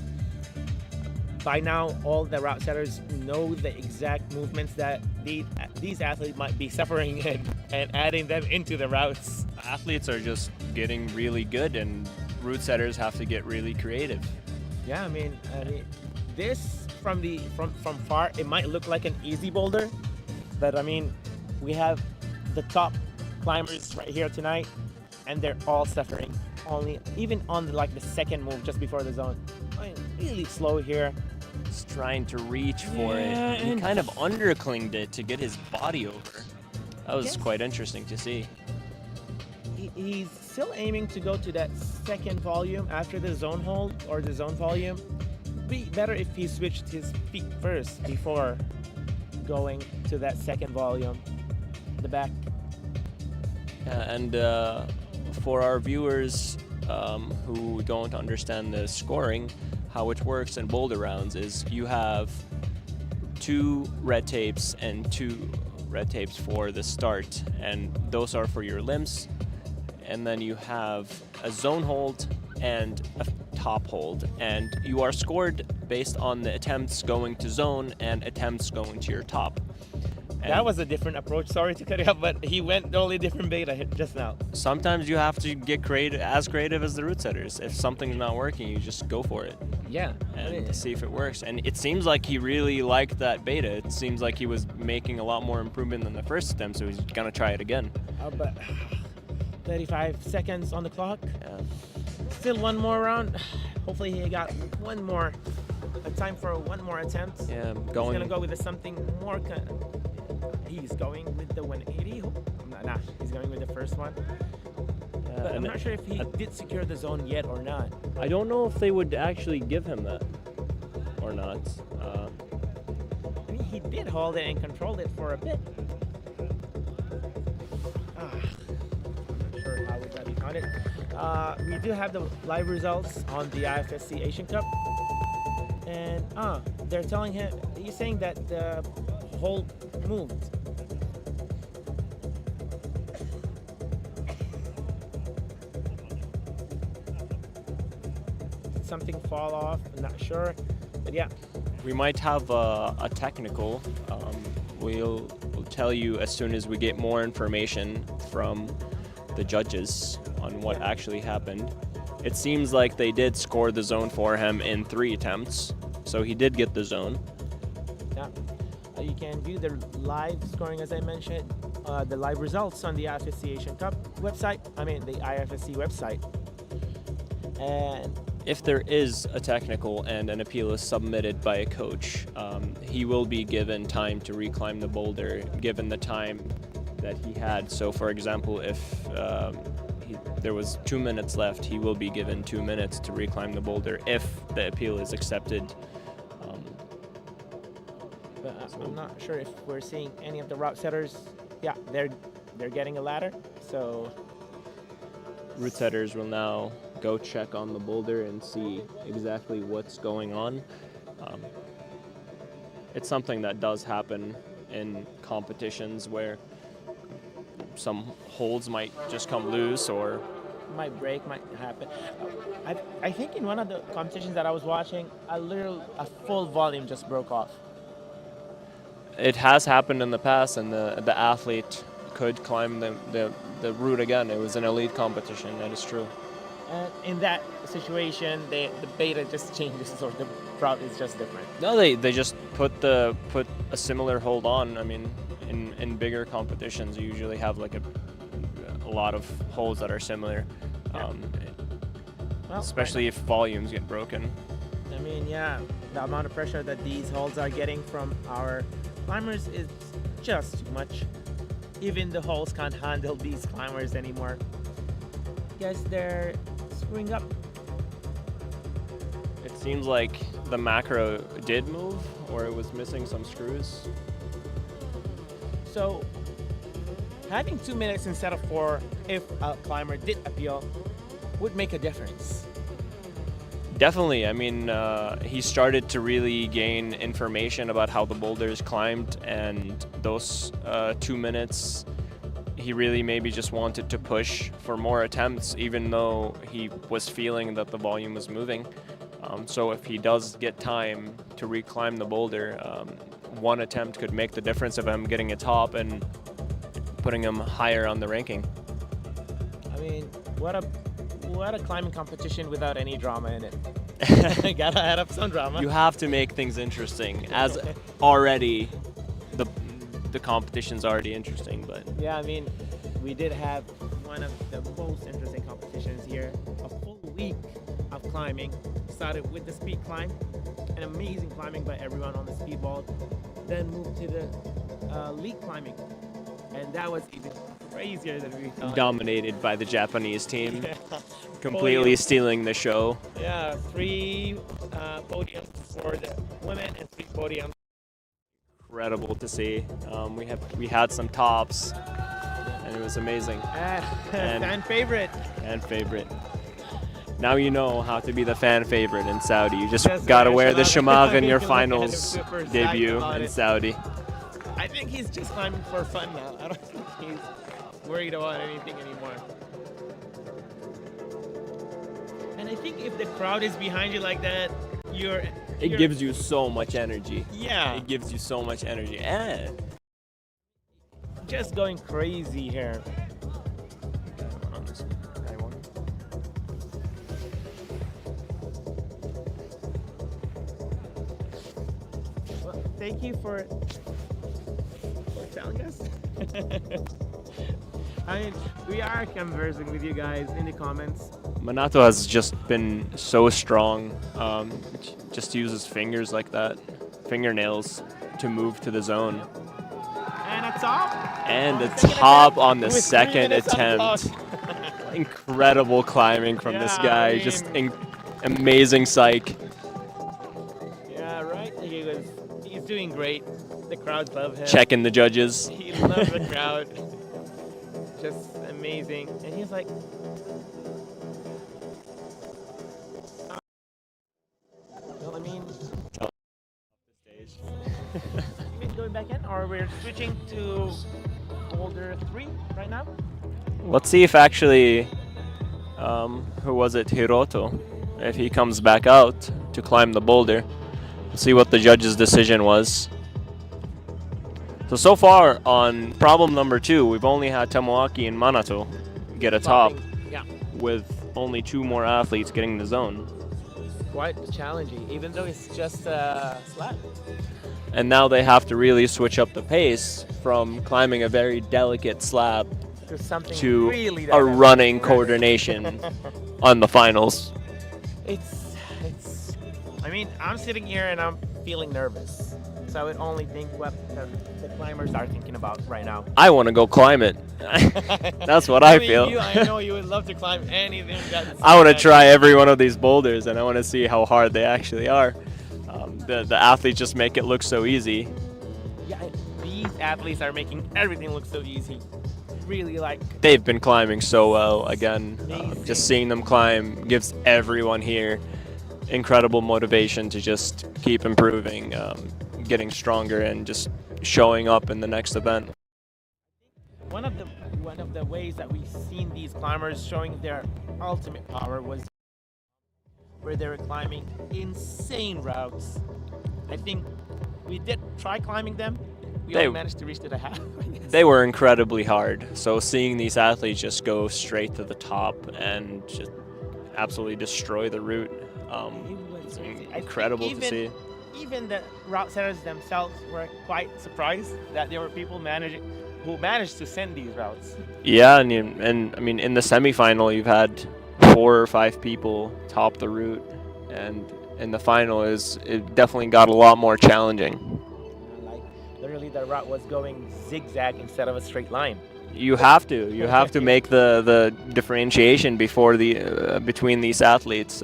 by now all the route setters know the exact movements that these athletes might be suffering and adding them into the routes. Athletes are just getting really good, and route setters have to get really creative. Yeah, I mean, this from far, it might look like an easy boulder, but I mean, we have the top climbers right here tonight, and they're all suffering. Even on the second move just before the zone, I mean, really slow here. He's trying to reach for it. He kind of underclinged it to get his body over. That was quite interesting to see. He's still aiming to go to that second volume after the zone hold or the zone volume. Be better if he switched his feet first before going to that second volume, the back. And for our viewers who don't understand the scoring, how it works in boulder rounds is you have 2 red tapes and 2 red tapes for the start, and those are for your limbs. And then you have a zone hold and a top hold, and you are scored based on the attempts going to zone and attempts going to your top. And that was a different approach. Sorry to cut you off, but he went totally different beta just now. Sometimes you have to get creative as the route setters. If something's not working, you just go for it. Yeah. And see if it works. And it seems like he really liked that beta. It seems like he was making a lot more improvement than the first attempt, so he's gonna try it again. But 35 seconds on the clock. Yeah. Still one more round. Hopefully he got a time for one more attempt. Yeah, He's gonna go with something more. He's going with the 180. Nah, he's going with the first one. But I'm not sure if he did secure the zone yet or not. I don't know if they would actually give him that or not. I mean, he did hold it and controlled it for a bit. I'm not sure how would that be counted. We do have the live results on the IFSC Asian Cup, and they're telling him. He's saying that the hold moved. Something fall off. I'm not sure. But yeah, We might have a technical. We'll tell you as soon as we get more information from the judges on what actually happened. It seems like they did score the zone for him in 3 attempts, so he did get the zone. yeah. You can view the live scoring, as I mentioned, the live results on the IFSC Asian Cup website. I mean, the IFSC website. And If there is a technical and an appeal is submitted by a coach, he will be given time to reclimb the boulder, given the time that he had. So, for example, if there was 2 minutes left, he will be given 2 minutes to reclimb the boulder if the appeal is accepted. but I'm not sure if we're seeing any of the route setters. Yeah, they're getting a ladder. So Route setters will now go check on the boulder and see exactly what's going on. It's something that does happen in competitions where some holds might just come loose or might break, might happen. I think in one of the competitions that I was watching, a full volume just broke off. it has happened in the past, and the athlete could climb the route again. It was an elite competition, that is true. And in that situation, the beta just changes, or the route is just different. No, they just put a similar hold on. I mean, in bigger competitions, you usually have like a lot of holds that are similar, Well, especially if volumes get broken. I mean, yeah, the amount of pressure that these holds are getting from our climbers is just too much. Even the holes can't handle these climbers anymore. Guess they're screwing up. It seems like the macro did move, or it was missing some screws. So having 2 minutes instead of 4, if a climber did appeal, would make a difference. Definitely. I mean, he started to really gain information about how the boulders climbed, and those 2 minutes, he really maybe just wanted to push for more attempts, even though he was feeling that the volume was moving. So if he does get time to reclimb the boulder, one attempt could make the difference of him getting a top and putting him higher on the ranking. I mean, what a climbing competition without any drama in it. Gotta add up some drama. You have to make things interesting, as already the competition's already interesting, but Yeah, I mean, we did have one of the most interesting competitions here. A full week of climbing. Started with the speed climb, an amazing climbing by everyone on the speed wall. Then moved to the lead climbing, and that was even crazier than we thought. dominated by the Japanese team, Yeah. completely Podiums. stealing the show. Yeah, 3 podiums for the women and 3 podiums. Incredible to see. We had some tops, and it was amazing. And- Fan favorite. Fan favorite. Now you know how to be the fan favorite in Saudi. You just Just gotta wear wear the shamag. shamag in your Look at him finals super psyched debut about in it. Saudi. I think he's just climbing for fun now. I don't think he's worried about anything anymore. And I think if the crowd is behind you like that, It you're- gives you so much energy. yeah, It gives you so much energy. And just going crazy here. on this guy one. Well, thank you for telling us. I mean, we are conversing with you guys in the comments. Manato has just been so strong. Just uses fingers like that, fingernails, to move to the zone. And a top. And On a the second top attempt on the with 3 second minutes on attempt. clock. Incredible climbing from this Yeah, guy. I Just mean- amazing psych. Yeah, right. He's doing great. The crowd love him. Checking the judges. He loves the crowd. Just amazing. And he's like, well, I mean, you mean going back in, or we're switching to Boulder 3 right now? Let's see if actually, who was it, Hiroto, if he comes back out to climb the boulder. see what the judge's decision was. So far on problem number 2, we've only had Tomoaki and Manato get a top, Yeah, with only 2 more athletes getting the zone. quite challenging, even though it's just a slab. And now they have to really switch up the pace from climbing a very delicate slab To something to really a dynamic. running coordination on the finals. It's. I mean, I'm sitting here and I'm feeling nervous. So I would only think what the climbers are thinking about right now. I want to go climb it. That's what I mean, feel. I know you would love to climb anything that's. I want to try every one of these boulders, and I want to see how hard they actually are. The athletes just make it look so easy. Yeah, these athletes are making everything look so easy. Really like. They've been climbing so well. Again, Amazing. just seeing them climb gives everyone here incredible motivation to just keep improving, getting stronger, and just showing up in the next event. One of the ways that we've seen these climbers showing their ultimate power was where they were climbing insane routes. I think we did try climbing them. We They- only managed to reach to the half. I guess. They were incredibly hard. So seeing these athletes just go straight to the top and just absolutely destroy the route, It was crazy. I think incredible to see. Even the route setters themselves were quite surprised that there were people who managed to send these routes. Yeah, and I mean, in the semifinal, you've had 4 or 5 people top the route, and in the final, it definitely got a lot more challenging. Like literally, the route was going zigzag instead of a straight line. You have to make the differentiation before between these athletes.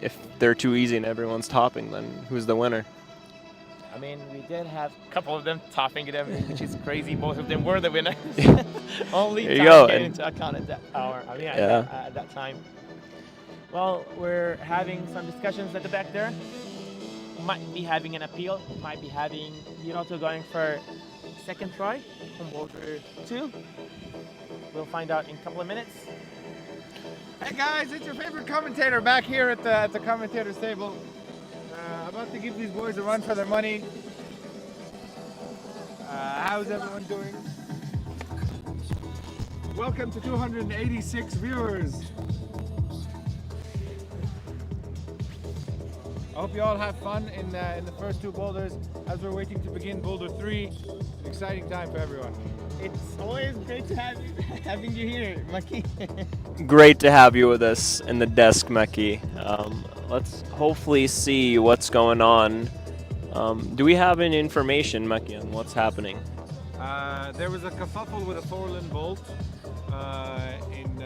If they're too easy and everyone's topping, then who's the winner? I mean, we did have a couple of them topping it, which is crazy. Both of them were the winners. Only There you time go, came and- into account at that hour. I mean, Yeah. at that time. Well, we're having some discussions at the back there. Might be having an appeal. Might be having Hiroto going for second try from Boulder 2. We'll find out in a couple of minutes. Hey guys, it's your favorite commentator back here at the commentator's table. About to give these boys a run for their money. How's everyone doing? Welcome to 286 viewers. I hope you all have fun in the first 2 boulders as we're waiting to begin Boulder 3. An exciting time for everyone. It's always great to have having you here, Maki. Great to have you with us in the desk, Meki. Let's hopefully see what's going on. Do we have any information, Meki, on what's happening? There was a kerfuffle with a 4-lin bolt in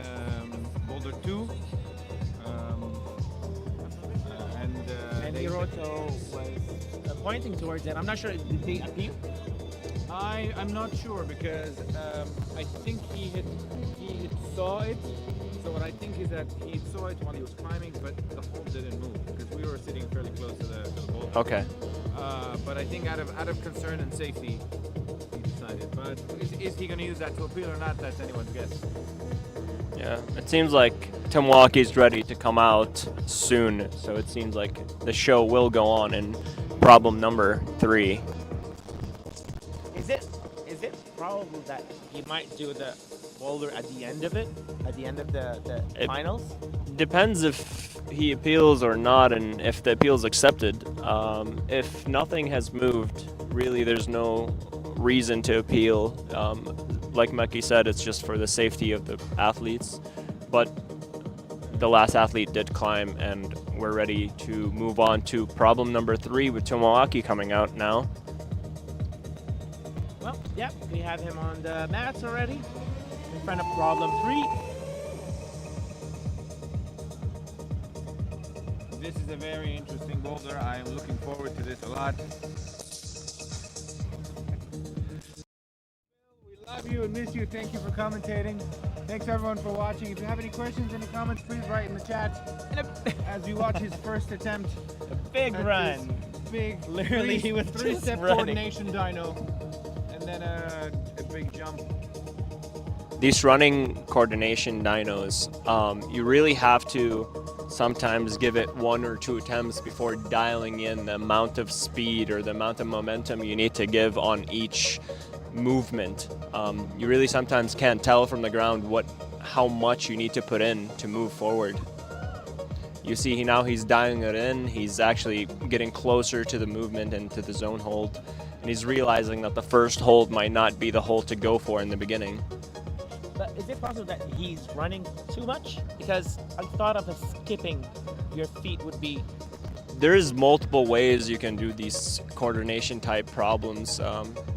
Boulder 2. And Hiroto was pointing towards it. I'm not sure. Did they appeal? I'm not sure because I think he had saw it. So what I think is that he saw it while he was climbing, but the hole didn't move because we were sitting fairly close to the boulder. Okay. But I think out of concern and safety, he decided. But is he going to use that to appeal or not? That's anyone's guess. Yeah, it seems like Tomoaki's ready to come out soon, so it seems like the show will go on in problem number 3. Is it probable that he might do the boulder at the end of it? At the end of the finals? Depends if he appeals or not, and if the appeal is accepted. If nothing has moved, really there's no reason to appeal. Like Meki said, it's just for the safety of the athletes. But the last athlete did climb, and we're ready to move on to problem number 3 with Tomoaki coming out now. Well, yep, we have him on the mats already in front of problem 3. This is a very interesting boulder. I am looking forward to this a lot. We love you and miss you. Thank you for commentating. Thanks everyone for watching. If you have any questions, any comments, please write in the chat. As we watch his first attempt, A big at run. this big, Literally, he was just 3-step running. coordination dyno, and then a big jump. These running coordination dynos, you really have to sometimes give it 1 or 2 attempts before dialing in the amount of speed or the amount of momentum you need to give on each movement. You really sometimes can't tell from the ground how much you need to put in to move forward. You see now he's dialing it in, he's actually getting closer to the movement and to the zone hold, and he's realizing that the first hold might not be the hold to go for in the beginning. But is it possible that he's running too much? Because I thought of a skipping your feet would be. There's multiple ways you can do these coordination type problems.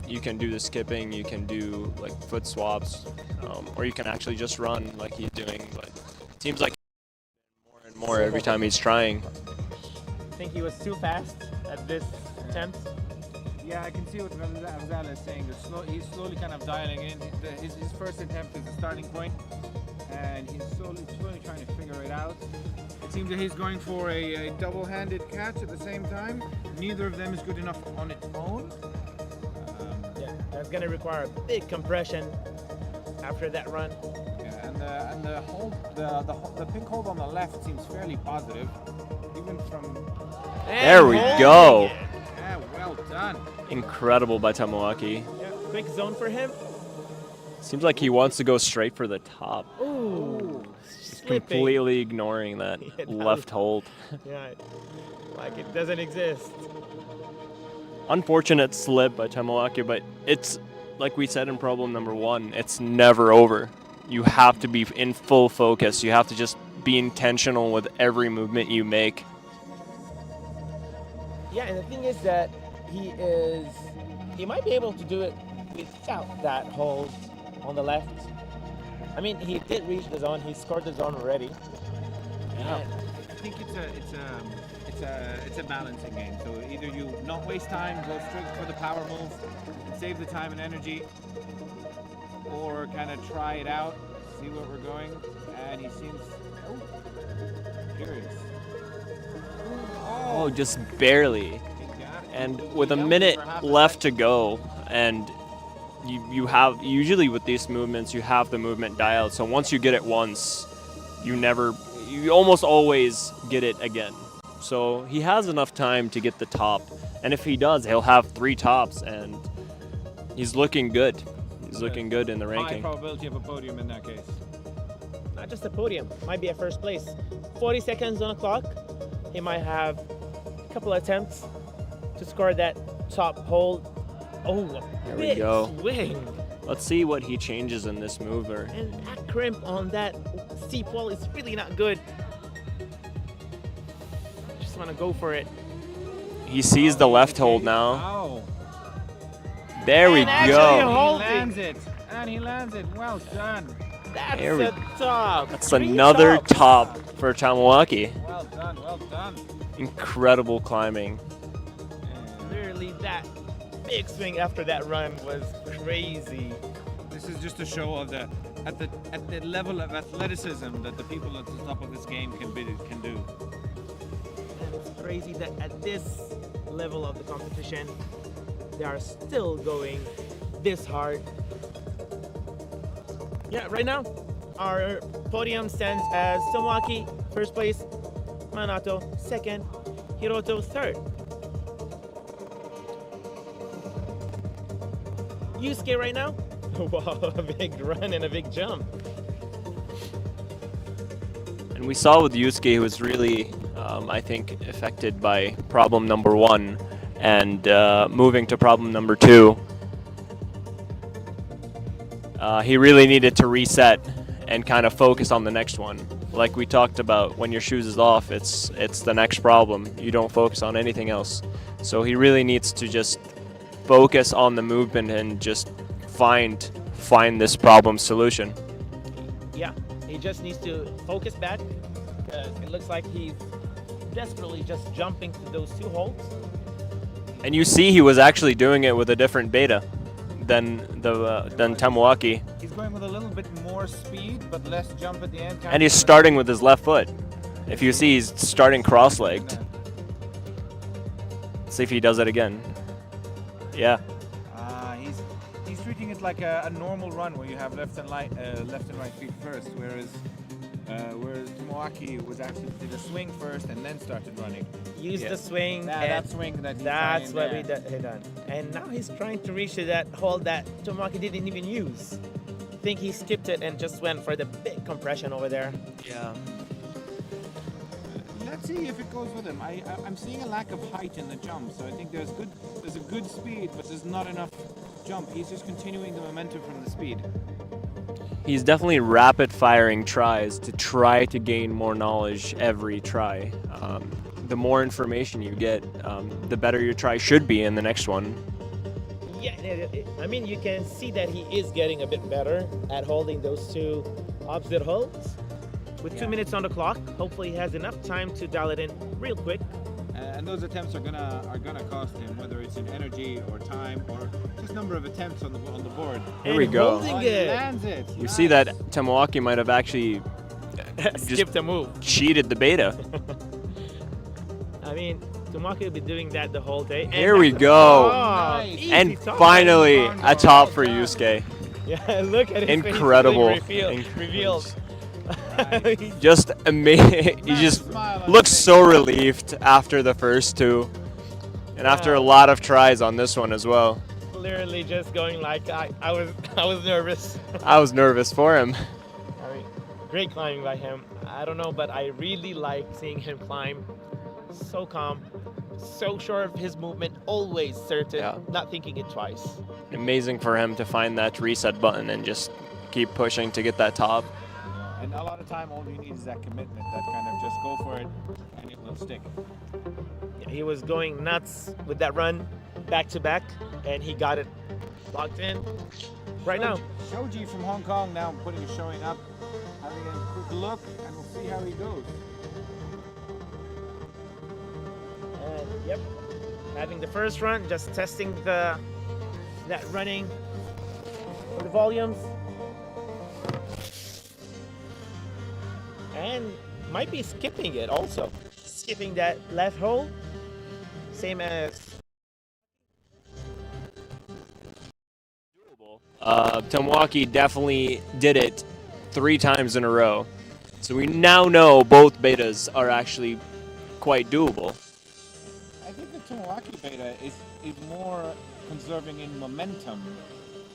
You can do the skipping, you can do like foot swaps, or you can actually just run like he's doing, but it seems like more and more every time he's trying. I think he was too fast at this attempt. Yeah, I can see what Ramzal is saying. He's slowly kind of dialing in. His first attempt is the starting point, and he's slowly trying to figure it out. It seems that he's going for a double-handed catch at the same time. Neither of them is good enough on its own. Yeah, that's gonna require a big compression after that run. Yeah, and the hold, the pink hold on the left seems fairly positive, even from. There we go. Yeah, well done. Incredible by Tamawaki. Yeah, quick zone for him. Seems like he wants to go straight for the top. Ooh, Completely ignoring that left hold. Yeah, like it doesn't exist. Unfortunate slip by Tamawaki, but it's like we said in problem number 1, it's never over. You have to be in full focus. You have to just be intentional with every movement you make. Yeah, and the thing is that he might be able to do it without that hold on the left. I mean, he did reach the zone. He scored the zone already. Yeah. I think it's a balancing game. So either you not waste time, go straight for the power move, save the time and energy, or kind of try it out, see where we're going. And he seems curious. Oh, just barely. And with a minute left to go, and you have, usually with these movements, you have the movement dialed. So once you get it once, you almost always get it again. So he has enough time to get the top. And if he does, he'll have 3 tops, and he's looking good. He's looking good in the ranking. High probability of a podium in that case. Not just a podium, might be a first place. 40 seconds on the clock. He might have a couple attempts to score that top hold. Oh, There we go. swing. Let's see what he changes in this mover. And that crimp on that steep wall is really not good. Just want to go for it. He sees the left hold now. Wow. There we And actually go. hold- He lands it. And he lands it. Well done. That's There we a top. That's 3 another tops. top for Tamawaki. Well done. Well done. Incredible climbing. Clearly that big swing after that run was crazy. This is just a show of at the level of athleticism that the people at the top of this game can do. And it's crazy that at this level of the competition, they are still going this hard. Yeah, right now, our podium stands as Tamawaki, first place, Manato, second, Hiroto, third. Yusuke right now, wow, a big run and a big jump. And we saw with Yusuke, who was really, I think, affected by problem number 1 and moving to problem number 2. He really needed to reset and kind of focus on the next one. Like we talked about, when your shoes is off, it's the next problem. You don't focus on anything else. So he really needs to just focus on the movement and just find this problem solution. Yeah, he just needs to focus back because it looks like he's desperately just jumping to those 2 holds. And you see he was actually doing it with a different beta than Tamawaki. He's going with a little bit more speed, but less jump at the end. And he's starting with his left foot. If you see, he's starting cross-legged. See if he does it again. Yeah. He's treating it like a normal run where you have left and right feet first, whereas whereas Tomoaki was actually did a swing first and then started running. Use the swing. That and swing that he's that's trying what there. he done. And now he's trying to reach to that hold that Tomoaki didn't even use. I think he skipped it and just went for the big compression over there. Yeah. Let's see if it goes with him. I'm seeing a lack of height in the jump, so I think there's a good speed, but there's not enough jump. He's just continuing the momentum from the speed. He's definitely rapid firing tries to try to gain more knowledge every try. The more information you get, the better your try should be in the next one. Yeah, I mean, you can see that he is getting a bit better at holding those two opposite holds. With 2 minutes on the clock, hopefully he has enough time to dial it in real quick. And those attempts are gonna cost him, whether it's in energy or time or just number of attempts on the board. Here we go. Holding He it. lands it. You see that Tomoaki might have actually Skipped a move. cheated the beta. I mean, Tomoaki will be doing that the whole day. And Here we go. Nice. easy And top. finally, a top for Yusuke. Yeah, look at his Incredible. face being revealed. Just amazing. He just Smile on looks his face. so relieved after the first two. And after a lot of tries on this one as well. Clearly just going like I was nervous. I was nervous for him. I mean, great climbing by him. I don't know, but I really like seeing him climb. So calm, so sure of his movement, always certain, Yeah. not thinking it twice. Amazing for him to find that reset button and just keep pushing to get that top. And a lot of time, all you need is that commitment, that kind of just go for it, and it will stick. Yeah, he was going nuts with that run, back to back, and he got it locked in right now. Shoji from Hong Kong now showing up, having a quick look, and we'll see how he goes. And yep, having the first run, just testing that running for the volumes. And might be skipping it also. Skipping that left hole. Same as Tomoaki definitely did it 3 times in a row. So we now know both betas are actually quite doable. I think the Tomoaki beta is more conserving in momentum.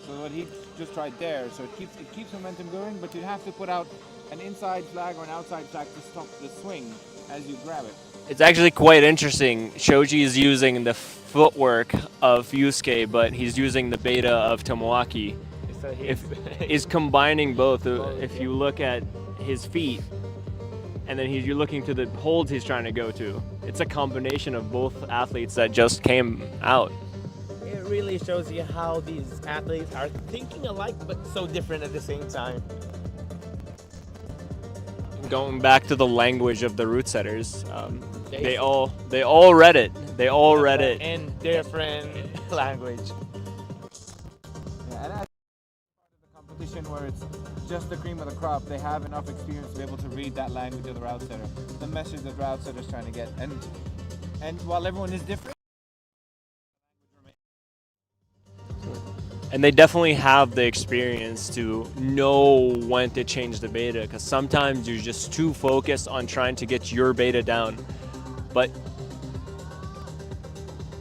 So what he just tried there, so it keeps momentum going, but you have to put out an inside flag or an outside flag to stop the swing as you grab it. It's actually quite interesting. Shoji is using the footwork of Yusuke, but he's using the beta of Tomoaki. so Is combining both. Both, If yeah. you look at his feet, and then you're looking to the holds he's trying to go to. It's a combination of both athletes that just came out. it really shows you how these athletes are thinking alike but so different at the same time. Going back to the language of the root setters, they They- all read it. They all read it. in different language. Yeah, and as part of the competition where it's just the cream of the crop, they have enough experience to be able to read that language of the route setter, the message that the route setter is trying to get. And while everyone is different, And they definitely have the experience to know when to change the beta, because sometimes you're just too focused on trying to get your beta down. But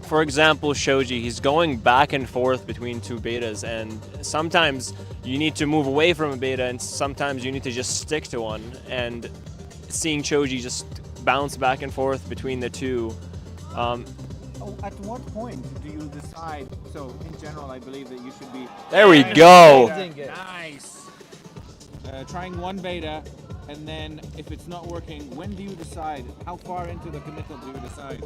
for example, Shoji, he's going back and forth between 2 betas, and sometimes you need to move away from a beta, and sometimes you need to just stick to one. And seeing Shoji just bounce back and forth between the two, at what point do you decide? So in general, I believe that you should be. there we trying go. one beta. Nice. Trying one beta, and then if it's not working, when do you decide? How far into the committal do you decide?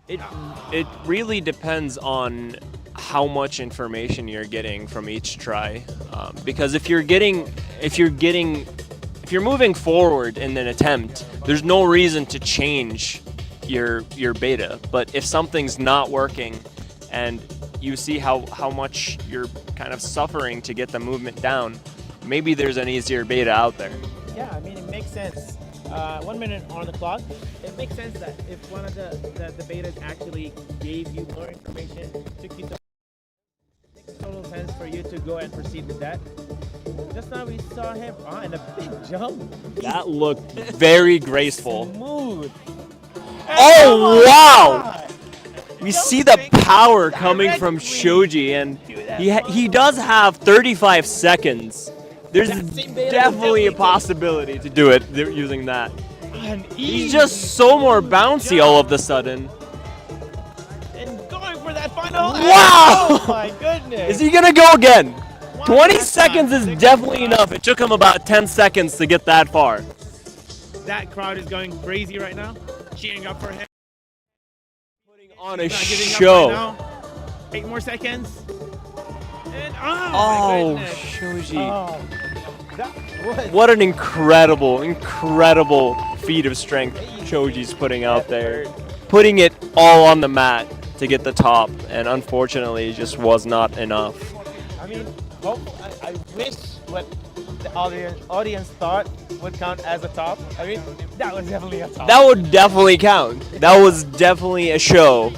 It really depends on how much information you're getting from each try, because if you're moving forward in an attempt, there's no reason to change your beta. But if something's not working and you see how much you're kind of suffering to get the movement down, maybe there's an easier beta out there. Yeah, I mean, it makes sense. 1 minute on the clock. It makes sense that if one of the betas actually gave you more information, took you to makes total sense chance for you to go and proceed with that. Just now we saw him in a big jump. That looked very graceful. Smooth. Oh, wow! God. We see the power coming from Shoji, and he does have 35 seconds. There's definitely a possibility to do it using that. He's just so more bouncy all of a sudden. And going for that final. Wow! Oh my goodness. Is he gonna go again? One 20 last seconds time. is definitely enough. It took him about 10 seconds to get that far. That crowd is going crazy right now, cheering up for him. Putting on a Not giving up show. right now. 8 more seconds. And my Oh, goodness. Shoji. Oh, that was What an incredible feat of strength Shoji's putting out there. Putting it all on the mat to get the top, and unfortunately it just was not enough. I mean, I wish what the audience thought would count as a top. I mean, that was definitely a top. That would definitely count. That was definitely a show,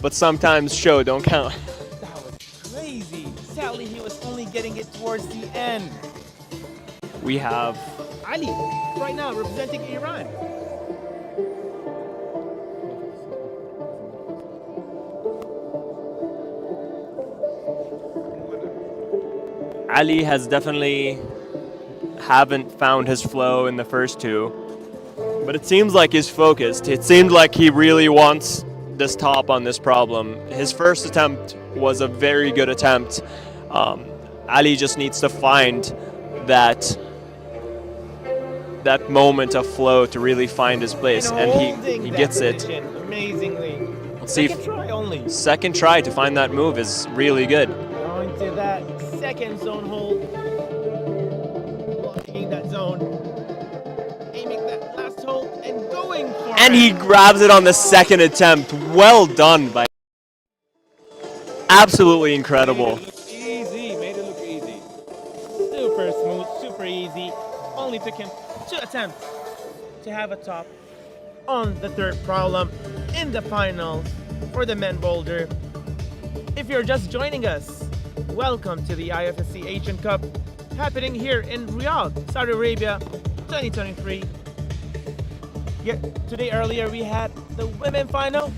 but sometimes show don't count. That was crazy. Sadly, he was only getting it towards the end. We have Ali, right now, representing Iran. Ali has definitely haven't found his flow in the first two, but it seems like he's focused. It seemed like he really wants this top on this problem. His first attempt was a very good attempt. Ali just needs to find that moment of flow to really find his place, and he gets it. Amazingly. Let's see Second if try only. second try to find that move is really good. Going to that second zone hold. Blocking that zone. Aiming that last hold and going for And it. he grabs it on the second attempt. Well done by. Absolutely incredible. Made it look easy. Super smooth, super easy. Only took him 2 attempts to have a top on the third problem in the finals for the men boulder. If you're just joining us, welcome to the IFSC Asian Cup happening here in Riyadh, Saudi Arabia, 2023. Today earlier we had the women final,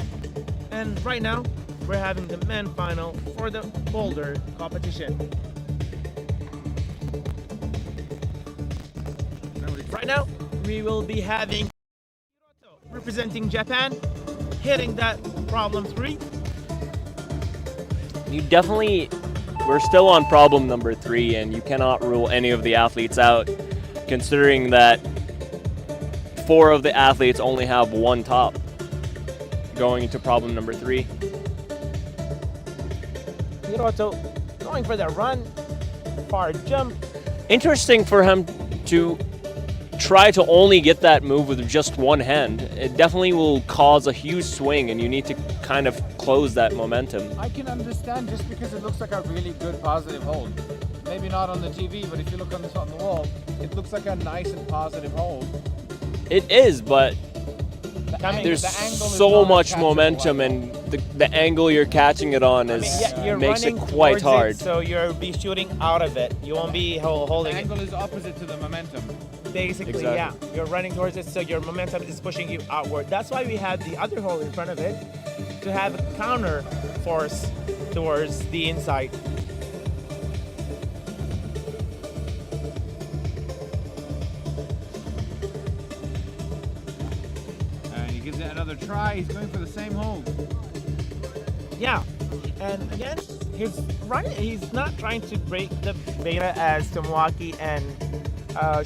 and right now we're having the men final for the boulder competition. Right now we will be having representing Japan hitting that problem 3. You definitely. We're still on problem number 3, and you cannot rule any of the athletes out, considering that 4 of the athletes only have 1 top going into problem number 3. Hiroto going for the run, far jump. Interesting for him to try to only get that move with just 1 hand. It definitely will cause a huge swing, and you need to kind of close that momentum. I can understand just because it looks like a really good positive hold. Maybe not on the TV, but if you look on the wall, it looks like a nice and positive hold. It is, but there's The angle is so not much catchable momentum, at all. and the angle you're catching it on is You're makes it running quite towards hard. it, so you'll be shooting out of it. You won't be holding The it. angle is opposite to the momentum. Basically, Exactly. yeah. You're running towards it, so your momentum is pushing you outward. That's why we have the other hole in front of it to have a counter force towards the inside. And he gives it another try. He's going for the same hold. Yeah, and again, he's not trying to break the beta as Tomoaki and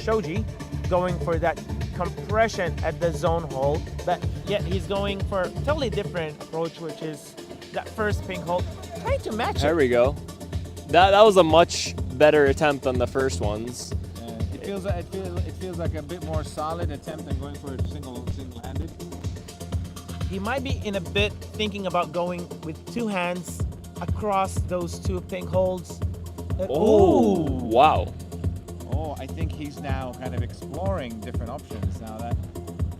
Shoji, going for that compression at the zone hold, but yet he's going for a totally different approach, which is that first ping hold, trying to match There it. we go. That was a much better attempt than the first ones. It feels like a bit more solid attempt than going for a single-handed. He might be in a bit thinking about going with 2 hands across those 2 ping holds. Oh, wow. Oh, I think he's now kind of exploring different options now that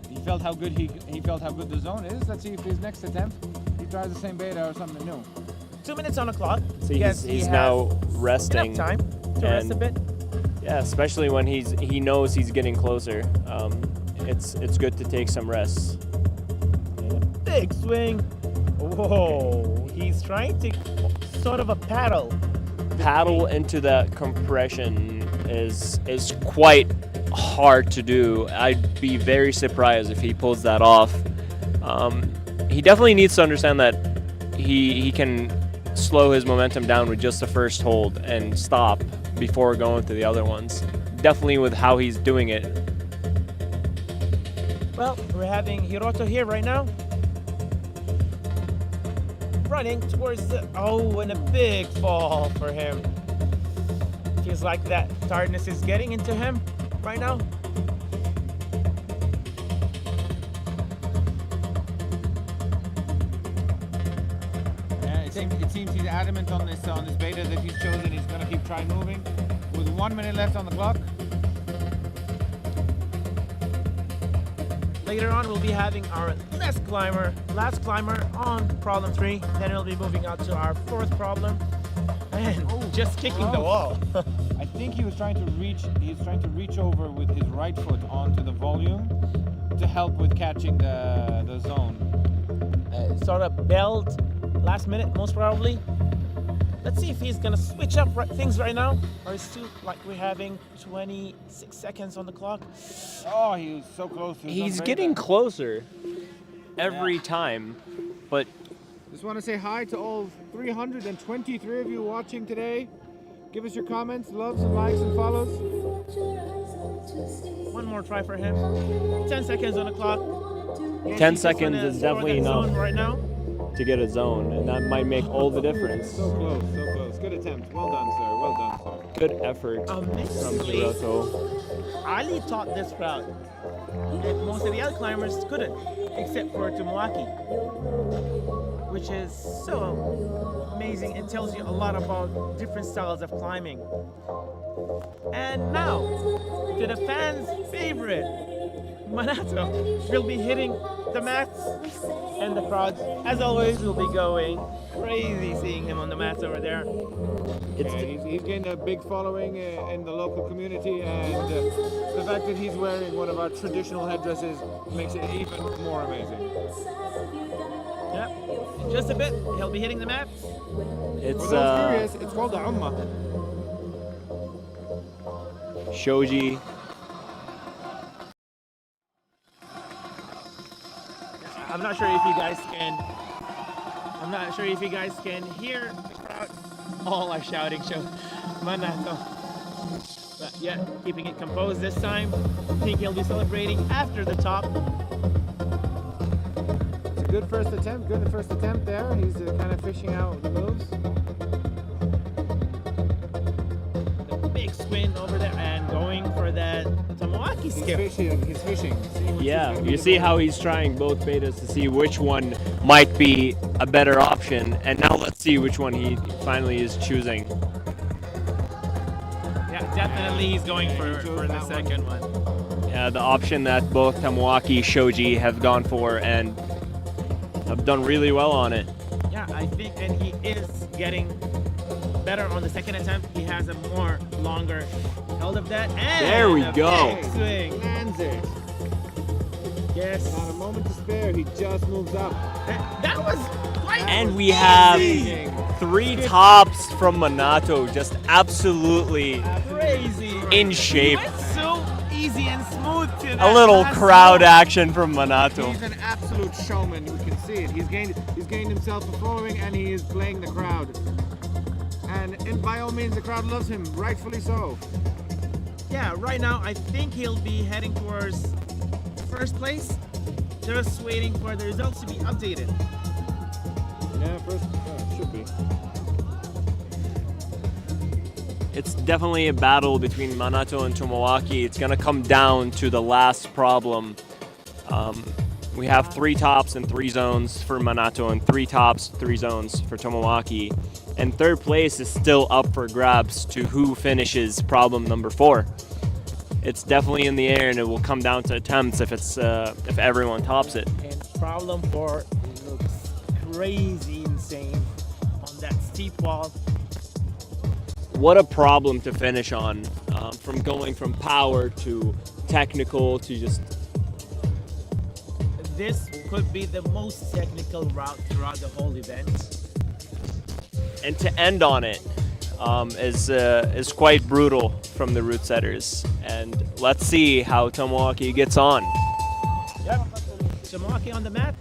he felt how good the zone is. Let's see if his next attempt he tries the same beta or something new. 2 minutes on the clock. See, Yes, he's he now has resting. enough time to rest a bit. Yeah, especially when he knows he's getting closer. It's good to take some rests. Big swing. Whoa, he's trying to sort of a paddle. Paddle into that compression is quite hard to do. I'd be very surprised if he pulls that off. He definitely needs to understand that he can slow his momentum down with just the first hold and stop before going to the other ones. Definitely with how he's doing it. Well, we're having Hiroto here right now. Running towards the... Oh, and a big fall for him. Feels like that tiredness is getting into him right now. It seems he's adamant on this beta that he's chosen. He's going to keep trying moving. With 1 minute left on the clock. Later on, we'll be having our last climber on problem 3. Then we'll be moving on to our 4th problem. And just kicking the wall. I think he was trying to reach. He's trying to reach over with his right foot onto the volume to help with catching the zone. Sort of belt last minute, most probably. Let's see if he's gonna switch up things right now, or it's still like we're having 26 seconds on the clock. Oh, he was so close. He's getting closer every time, but just want to say hi to all 323 of you watching today. Give us your comments, loves, and likes, and follows. One more try for him. 10 seconds on the clock. 10 seconds is definitely enough right now to get a zone, and that might make all the difference. So close, so close. Good attempt. Well done, sir. Well done, sir. Good effort from Hiroto. Ali taught this route, and most of the other climbers couldn't, except for Tomoaki, which is so amazing. It tells you a lot about different styles of climbing. And now, to the fans' favorite, Manato will be hitting the mats, and the crowd, as always, will be going crazy seeing him on the mats over there. He's gained a big following in the local community, and the fact that he's wearing one of our traditional headdresses makes it even more amazing. Yep, in just a bit, he'll be hitting the mats. It's For those curious, it's called the Umma. Shoji. I'm not sure if you guys can hear the crowd. All are shouting, Manato. But yeah, keeping it composed this time. I think he'll be celebrating after the top. It's a good first attempt there. He's kind of fishing out the moves. The big swing over there and going for that Tomoaki skip. He's fishing. Yeah, you see how he's trying both betas to see which one might be a better option, and now let's see which one he finally is choosing. Yeah, definitely he's going for the second one. Yeah, the option that both Tomoaki, Shoji have gone for and have done really well on it. Yeah, I think, and he is getting better on the second attempt. He has a more longer hold of that, and there we go. Big swing. Lands it. Yes. Not a moment to spare. He just moves up. That was quite And we have amazing. 3 tops from Manato, just absolutely crazy. in shape. Went so easy and smooth to that A little last crowd roll. action from Manato. He's an absolute showman. You can see it. He's gained himself a following, and he is playing the crowd. And by all means, the crowd loves him, rightfully so. Yeah, right now I think he'll be heading towards first place. Just waiting for the results to be updated. Yeah, first should be. It's definitely a battle between Manato and Tomoaki. It's gonna come down to the last problem. We have 3 tops and 3 zones for Manato and 3 tops, 3 zones for Tomoaki. And third place is still up for grabs to who finishes problem number 4. It's definitely in the air, and it will come down to attempts if everyone tops it. And problem 4 looks crazy insane on that steep wall. What a problem to finish on, from going from power to technical to just. This could be the most technical route throughout the whole event. And to end on it is quite brutal from the route setters. And let's see how Tomoaki gets on. Yep. Tomoaki on the mat.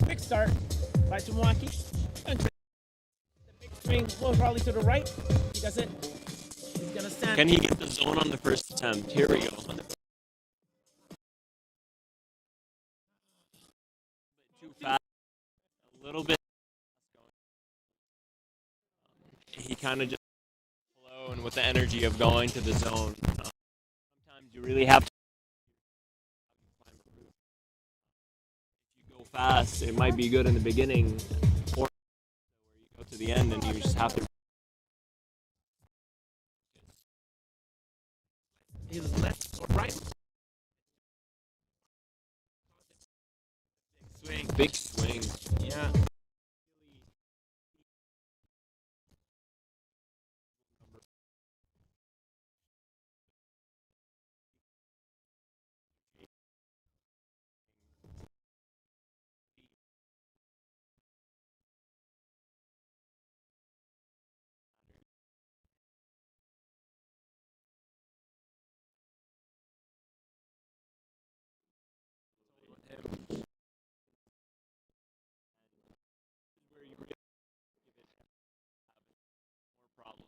Quick start by Tomoaki. The big swing goes probably to the right. He does it. He's gonna stand. Can he get the zone on the first attempt? Here we go. Too fast. A little bit. He kind of just flow, and with the energy of going to the zone, sometimes you really have to. If you go fast, it might be good in the beginning, or where you go to the end and you just have to. His left or right. Swing. Big swing. Yeah.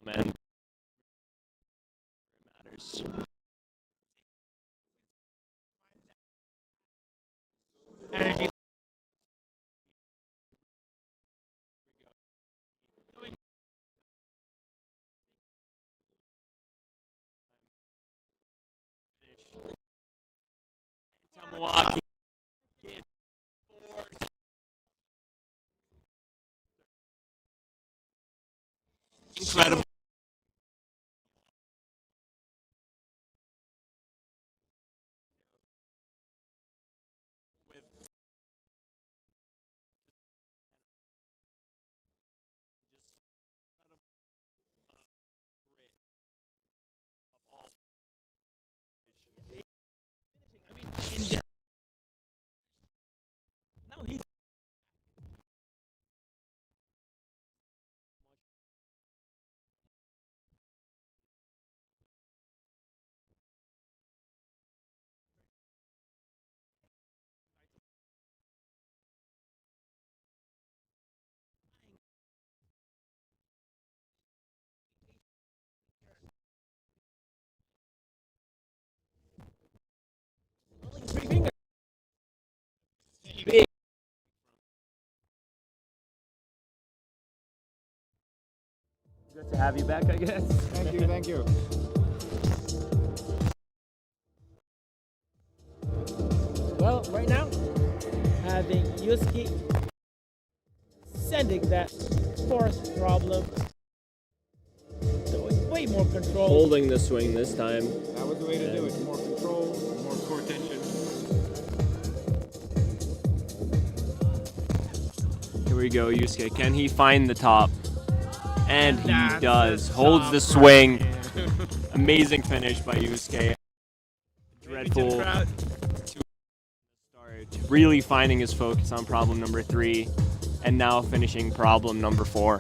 Man, matters. Energy. Tomoaki. Incredible. No, he's only 3 fingers. Big. Good to have you back, I guess. Thank you, thank you. Well, right now, having Yusuke sending that fourth problem. So it's way more control. Holding the swing this time. That was the way to do it. More control, more core tension. Here we go, Yusuke. Can he find the top? And he That's does. the Holds top the swing. right. Amazing finish by Yusuke. Dreadful Crowd. start. Really finding his focus on problem number 3, and now finishing problem number 4.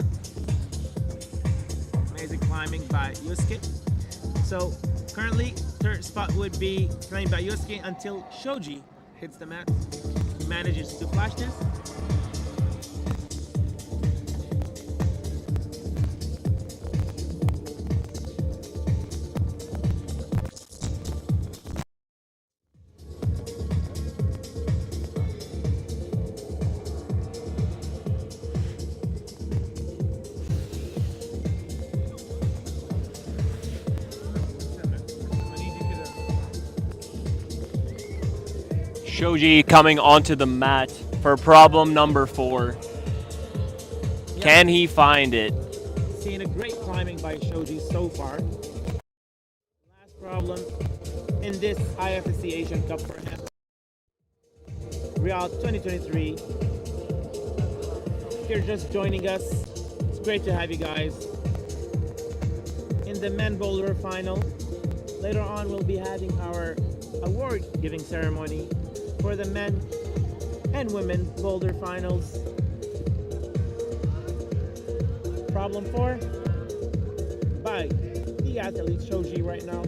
Amazing climbing by Yusuke. So currently, third spot would be claimed by Yusuke until Shoji hits the mat. He manages to flash this. Shoji coming onto the mat for problem number 4. Yeah. Can he find it? Seeing a great climbing by Shoji so far. Last problem in this IFSC Asian Cup for him. Riyadh 2023. If you're just joining us, it's great to have you guys. In the men bowler final, later on we'll be having our award giving ceremony for the men and women boulder finals. Problem 4 by the athlete Shoji right now.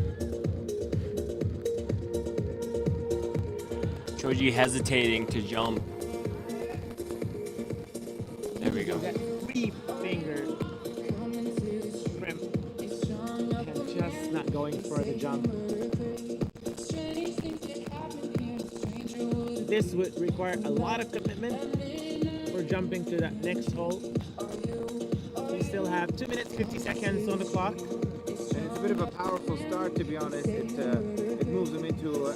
Shoji hesitating to jump. There we go. That 3-finger crimp and just not going for the jump. This would require a lot of commitment for jumping to that next hole. We still have 2 minutes 50 seconds on the clock. And it's a bit of a powerful start, to be honest. It moves them into a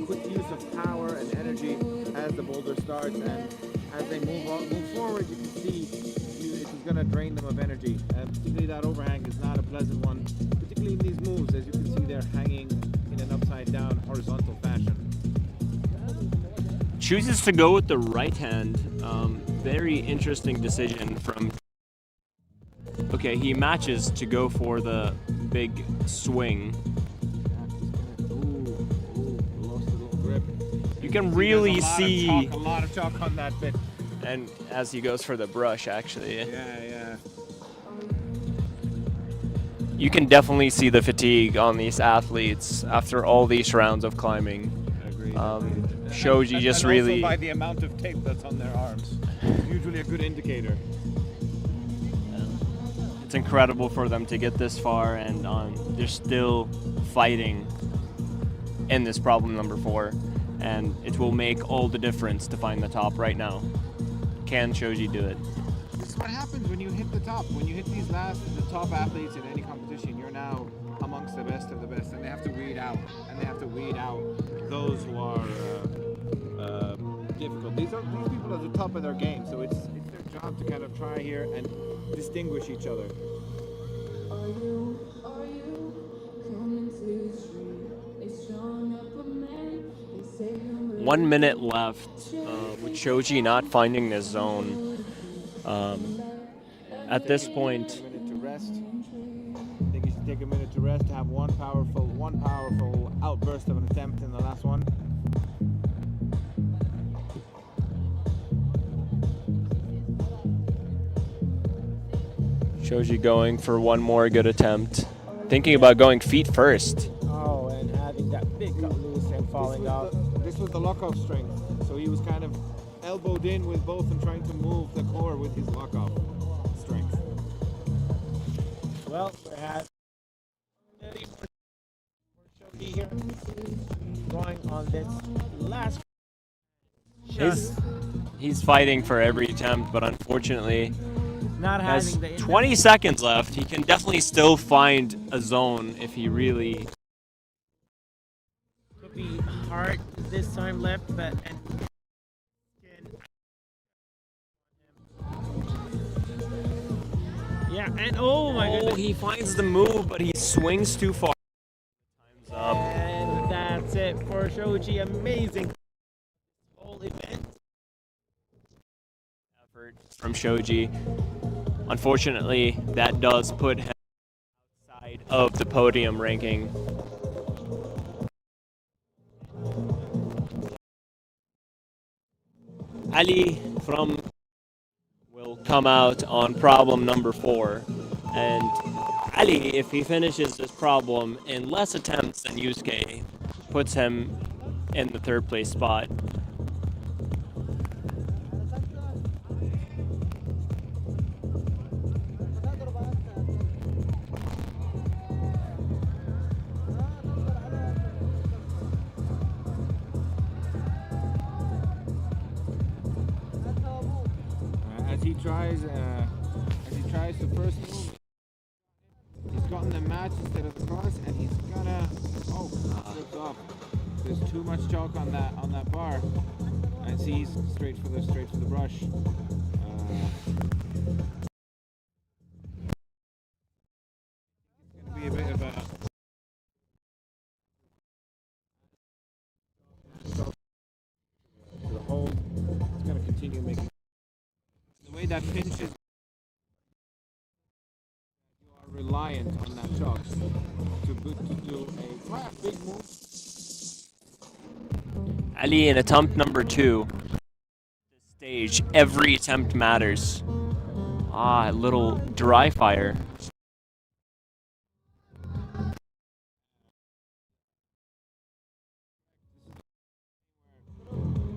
quick use of power and energy as the boulder starts, and as they move forward, you can see it's going to drain them of energy. Particularly that overhang is not a pleasant one, particularly in these moves. As you can see, they're hanging in an upside down horizontal fashion. Chooses to go with the right hand. Very interesting decision from. Okay, he matches to go for the big swing. Lost a little grip. You can really see, A lot of chalk on that bit. and as he goes for the brush, actually, Yeah. you can definitely see the fatigue on these athletes after all these rounds of climbing. Agreed. Shoji And just also really. by the amount of tape that's on their arms. Usually a good indicator. It's incredible for them to get this far, and they're still fighting in this problem number 4, and it will make all the difference to find the top right now. Can Shoji do it? This is what happens when you hit the top. When you hit the top athletes in any competition, you're now amongst the best of the best, and they have to weed out. Those who are difficult. These people are at the top of their game, so it's their job to kind of try here and distinguish each other. 1 minute left, with Shoji not finding the zone. At this point, A minute to rest. I think you should take a minute to rest to have one powerful outburst of an attempt in the last one. Shoji going for one more good attempt. Thinking about going feet first. Oh, and having that big cut loose and falling off. This was the lock-off strength, so he was kind of elbowed in with both and trying to move the core with his lock-off strength. Well, we had Shoji here going on this last. He's fighting for every attempt, but unfortunately, Not has having the 20 seconds left. He can definitely still find a zone if he really. could be hard this time left, but yeah, and oh my Oh, goodness, he finds the move, but he swings too far. Time's up. and that's it for Shoji. Amazing whole event. Effort from Shoji. Unfortunately, that does put him outside of the podium ranking. Ali from will come out on problem number 4, and Ali, if he finishes this problem in less attempts than Yusuke, puts him in the 3rd place spot. As he tries the first move, he's gotten the match instead of the cross, and he's gonna slipped off. There's too much chalk on that bar, and see, he's straight for the brush. It's gonna be a bit of a that pinches, you are reliant on that chalk to do a quite big move. Ali in attempt number 2. This stage, every attempt matters. A little dry fire.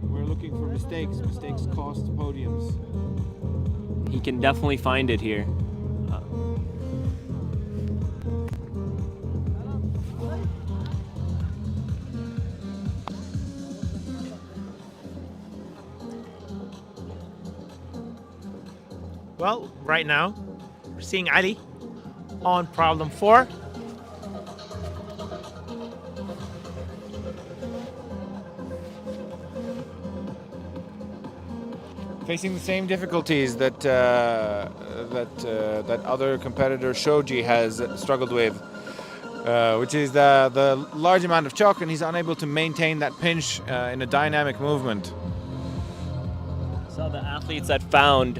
We're looking for mistakes. Mistakes cost podiums. He can definitely find it here. Well, right now, we're seeing Ali on problem 4. Facing the same difficulties that other competitor Shoji has struggled with, which is the large amount of chalk, and he's unable to maintain that pinch in a dynamic movement. So the athletes that found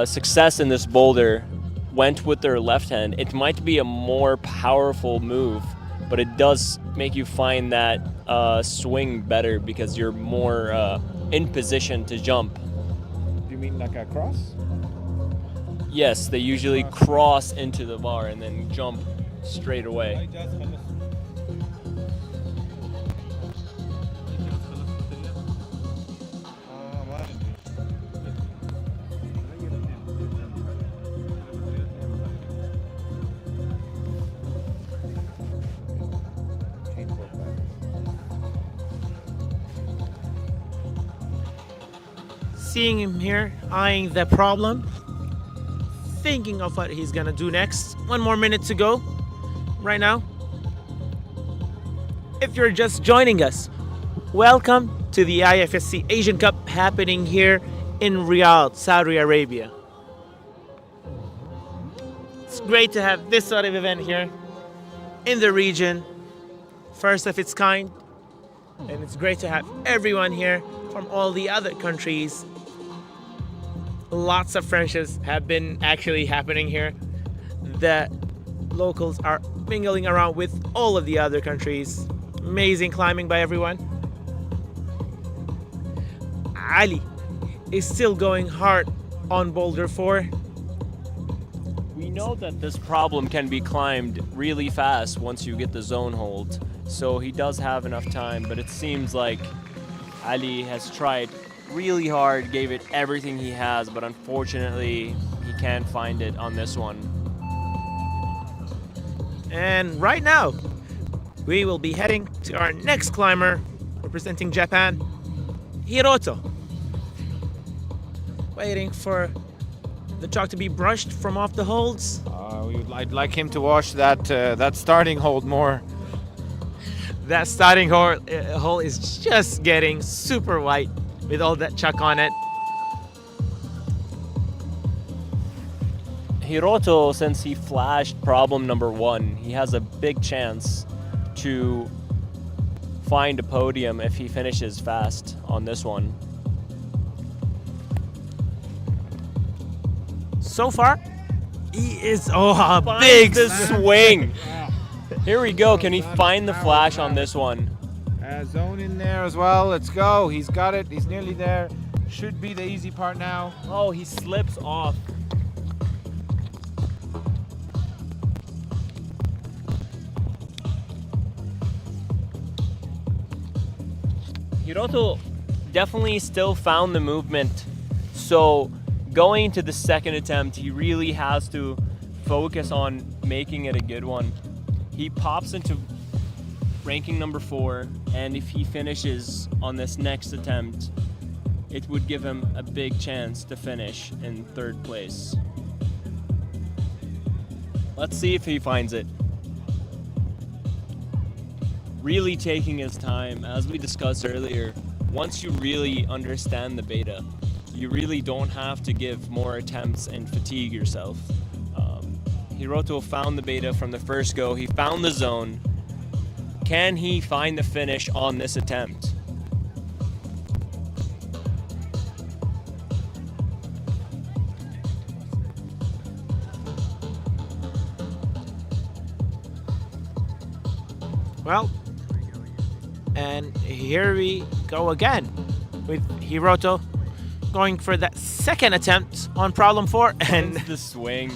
success in this boulder went with their left hand. It might be a more powerful move, but it does make you find that swing better because you're more in position to jump. Do you mean like a cross? Yes, they usually cross into the bar and then jump straight away. Seeing him here, eyeing the problem, thinking of what he's gonna do next. 1 more minute to go right now. If you're just joining us, welcome to the IFSC Asian Cup happening here in Riyadh, Saudi Arabia. It's great to have this sort of event here in the region, first of its kind, and it's great to have everyone here from all the other countries. Lots of friendships have been actually happening here. The locals are mingling around with all of the other countries. Amazing climbing by everyone. Ali is still going hard on Boulder 4. We know that this problem can be climbed really fast once you get the zone hold, so he does have enough time, but it seems like Ali has tried really hard, gave it everything he has, but unfortunately he can't find it on this one. And right now, we will be heading to our next climber representing Japan, Hiroto. Waiting for the chalk to be brushed from off the holds. I'd like him to wash that starting hold more. That starting hole is just getting super white with all that chalk on it. Hiroto, since he flashed problem number 1, he has a big chance to find a podium if he finishes fast on this one. So far, he is a big swing. Here we go. Can he find the flash on this one? Zone in there as well. Let's go. He's got it. He's nearly there. Should be the easy part now. Oh, he slips off. Hiroto definitely still found the movement. So going to the second attempt, he really has to focus on making it a good one. He pops into ranking number 4, and if he finishes on this next attempt, it would give him a big chance to finish in 3rd place. Let's see if he finds it. Really taking his time, as we discussed earlier. Once you really understand the beta, you really don't have to give more attempts and fatigue yourself. Hiroto found the beta from the first go. He found the zone. Can he find the finish on this attempt? Well, and here we go again with Hiroto going for that second attempt on problem 4 and The swing.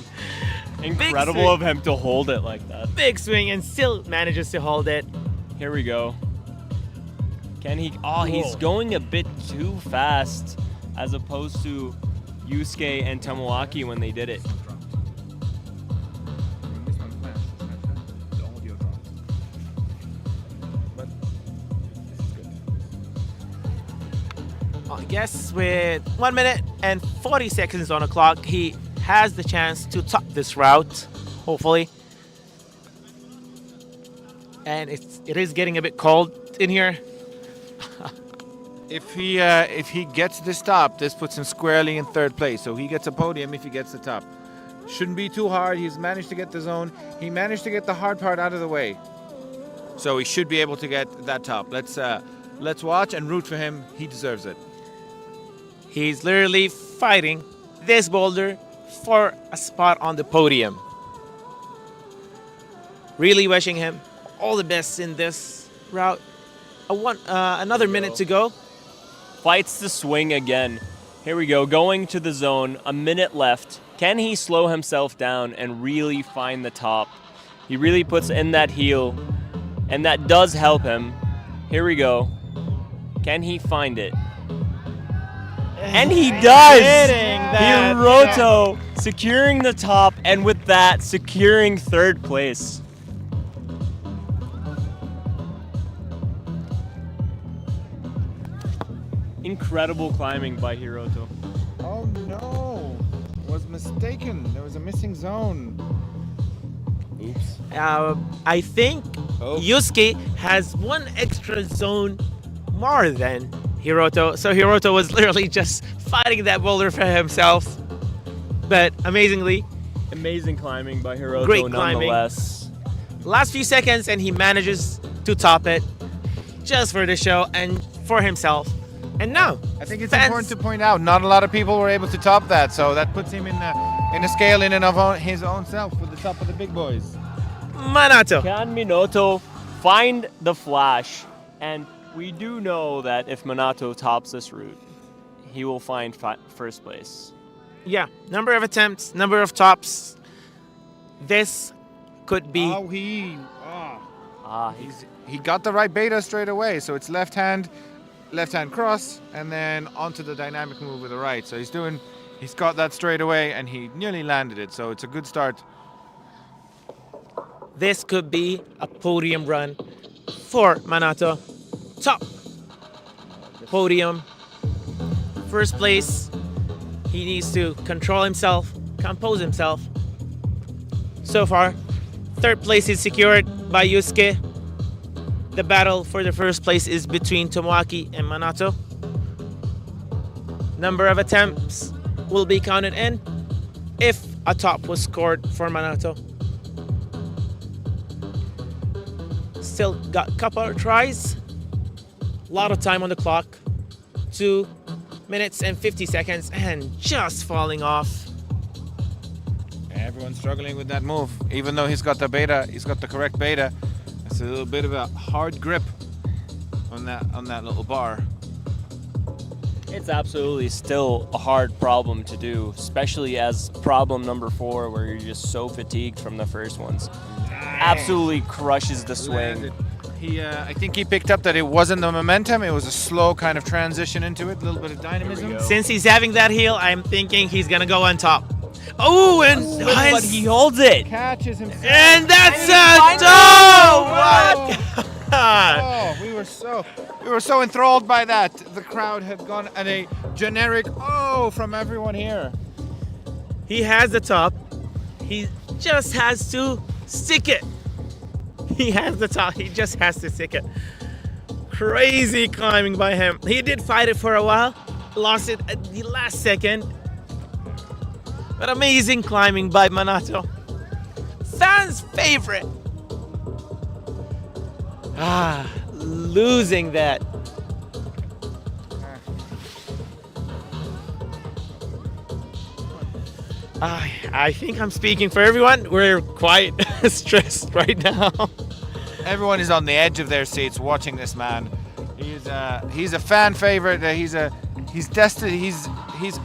Incredible swing. of him to hold it like that. big swing and still manages to hold it. Here we go. Can he? Oh, he's Whoa. going a bit too fast as opposed to Yusuke and Tomoaki when they did it. This one flashed. The audio dropped. But this is good. I guess with 1 minute and 40 seconds on the clock, he has the chance to top this route, hopefully. And it is getting a bit cold in here. If he gets this top, this puts him squarely in third place. So he gets a podium if he gets the top. Shouldn't be too hard. He's managed to get the zone. He managed to get the hard part out of the way. So he should be able to get that top. Let's watch and root for him. He deserves it. He's literally fighting this boulder for a spot on the podium. Really wishing him all the best in this route. Another minute to go. Fights the swing again. Here we go, going to the zone, a minute left. Can he slow himself down and really find the top? He really puts in that heel, and that does help him. Here we go. Can he find it? And he does! Hitting that Hiroto securing the top, and with that, securing third place. Incredible climbing by Hiroto. Oh no! Was mistaken. There was a missing zone. Oops. I think Oh. Yusuke has one extra zone more than Hiroto. So Hiroto was literally just fighting that boulder for himself. But amazingly, Amazing climbing by Hiroto Great climbing. nonetheless. last few seconds and he manages to top it just for the show and for himself. And now, I think it's fans- important to point out not a lot of people were able to top that, so that puts him in a scale in and of his own self with the top of the big boys. Manato. Can Minato find the flash? And we do know that if Minato tops this route, he will find first place. Yeah, number of attempts, number of tops. This could be He got the right beta straight away, so it's left hand cross, and then onto the dynamic move with the right. So he's got that straight away, and he nearly landed it. So it's a good start. this could be a podium run for Manato. Top podium, first place. He needs to control himself, compose himself. So far, third place is secured by Yusuke. The battle for the first place is between Tomoaki and Manato. Number of attempts will be counted in if a top was scored for Manato. Still got a couple of tries. A lot of time on the clock. 2 minutes and 50 seconds and just falling off. Everyone's struggling with that move, even though he's got the beta. He's got the correct beta. It's a little bit of a hard grip on that little bar. It's absolutely still a hard problem to do, especially as problem number 4, where you're just so fatigued from the first ones. Absolutely crushes the swing. I think he picked up that it wasn't the momentum, it was a slow kind of transition into it, a little bit of dynamism. go. Since he's having that heel, I'm thinking he's gonna go on top. Oh, and But he holds it. Catches himself. and that's And he a finally toe! What? Oh, we were so enthralled by that. The crowd had gone at a generic oh from everyone here. He has the top. He just has to stick it. He has the top. He just has to stick it. Crazy climbing by him. He did fight it for a while. Lost it at the last second. But amazing climbing by Manato. Fans' favorite. Losing that. I think I'm speaking for everyone. We're quite stressed right now. Everyone is on the edge of their seats watching this man. He's a fan favorite. He's destined. He's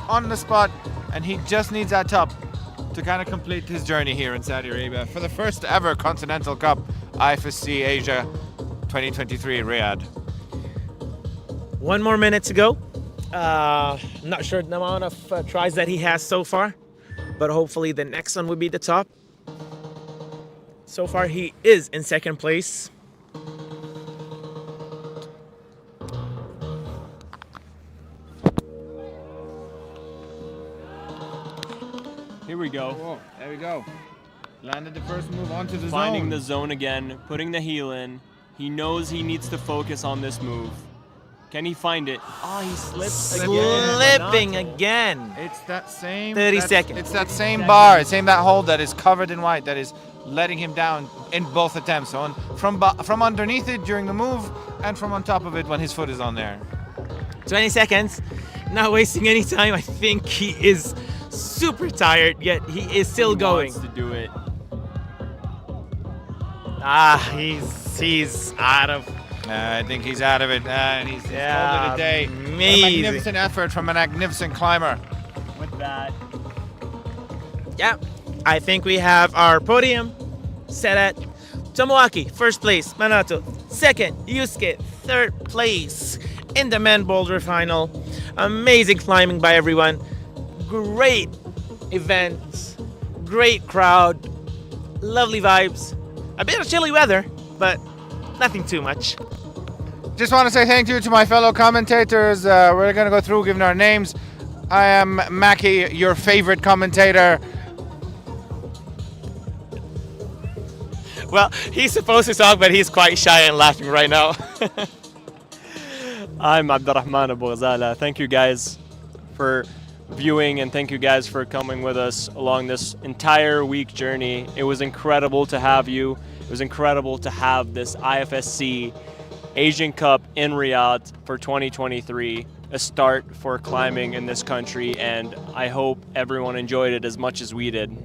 on the spot, and he just needs that top to kind of complete his journey here in Saudi Arabia for the first ever Continental Cup IFSC Asia 2023 Riyadh. 1 more minute to go. I'm not sure the amount of tries that he has so far, but hopefully the next one will be the top. So far he is in second place. Here we go. Whoa, there we go. Landed the first move onto the Finding zone. the zone again, putting the heel in. He knows he needs to focus on this move. Can he find it? Oh, he slips again. Slipping again. It's that same 30 seconds. It's that same bar, it's same that hold that is covered in white that is letting him down in both attempts. So from underneath it during the move and from on top of it when his foot is on there. 20 seconds. Not wasting any time. I think he is super tired, yet he is still going. Wants to do it. He's out of. I think he's out of it, and he's called it a day. Amazing. A magnificent effort from a magnificent climber. With that, Yeah, I think we have our podium set at Tomoaki, first place, Manato, second, Yusuke, third place in the men boulder final. Amazing climbing by everyone. Great event, great crowd, lovely vibes. A bit of chilly weather, but nothing too much. Just want to say thank you to my fellow commentators. We're going to go through giving our names. I am Mackie, your favorite commentator. Well, he's supposed to talk, but he's quite shy and laughing right now. I'm Abdurrahman Abu Ghazala. Thank you guys for viewing, and thank you guys for coming with us along this entire week journey. It was incredible to have you. It was incredible to have this IFSC Asian Cup in Riyadh for 2023, a start for climbing in this country, and I hope everyone enjoyed it as much as we did.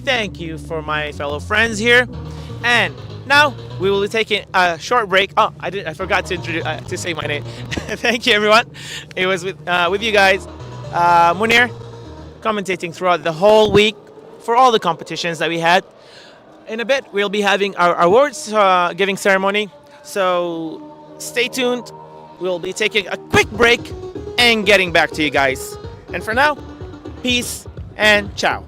Thank you for my fellow friends here. And now we will be taking a short break. Oh, I forgot to introduce to say my name. Thank you, everyone. It was with you guys, Munir, commentating throughout the whole week for all the competitions that we had. In a bit, we'll be having our awards giving ceremony. So stay tuned. We'll be taking a quick break and getting back to you guys. And for now, peace and ciao.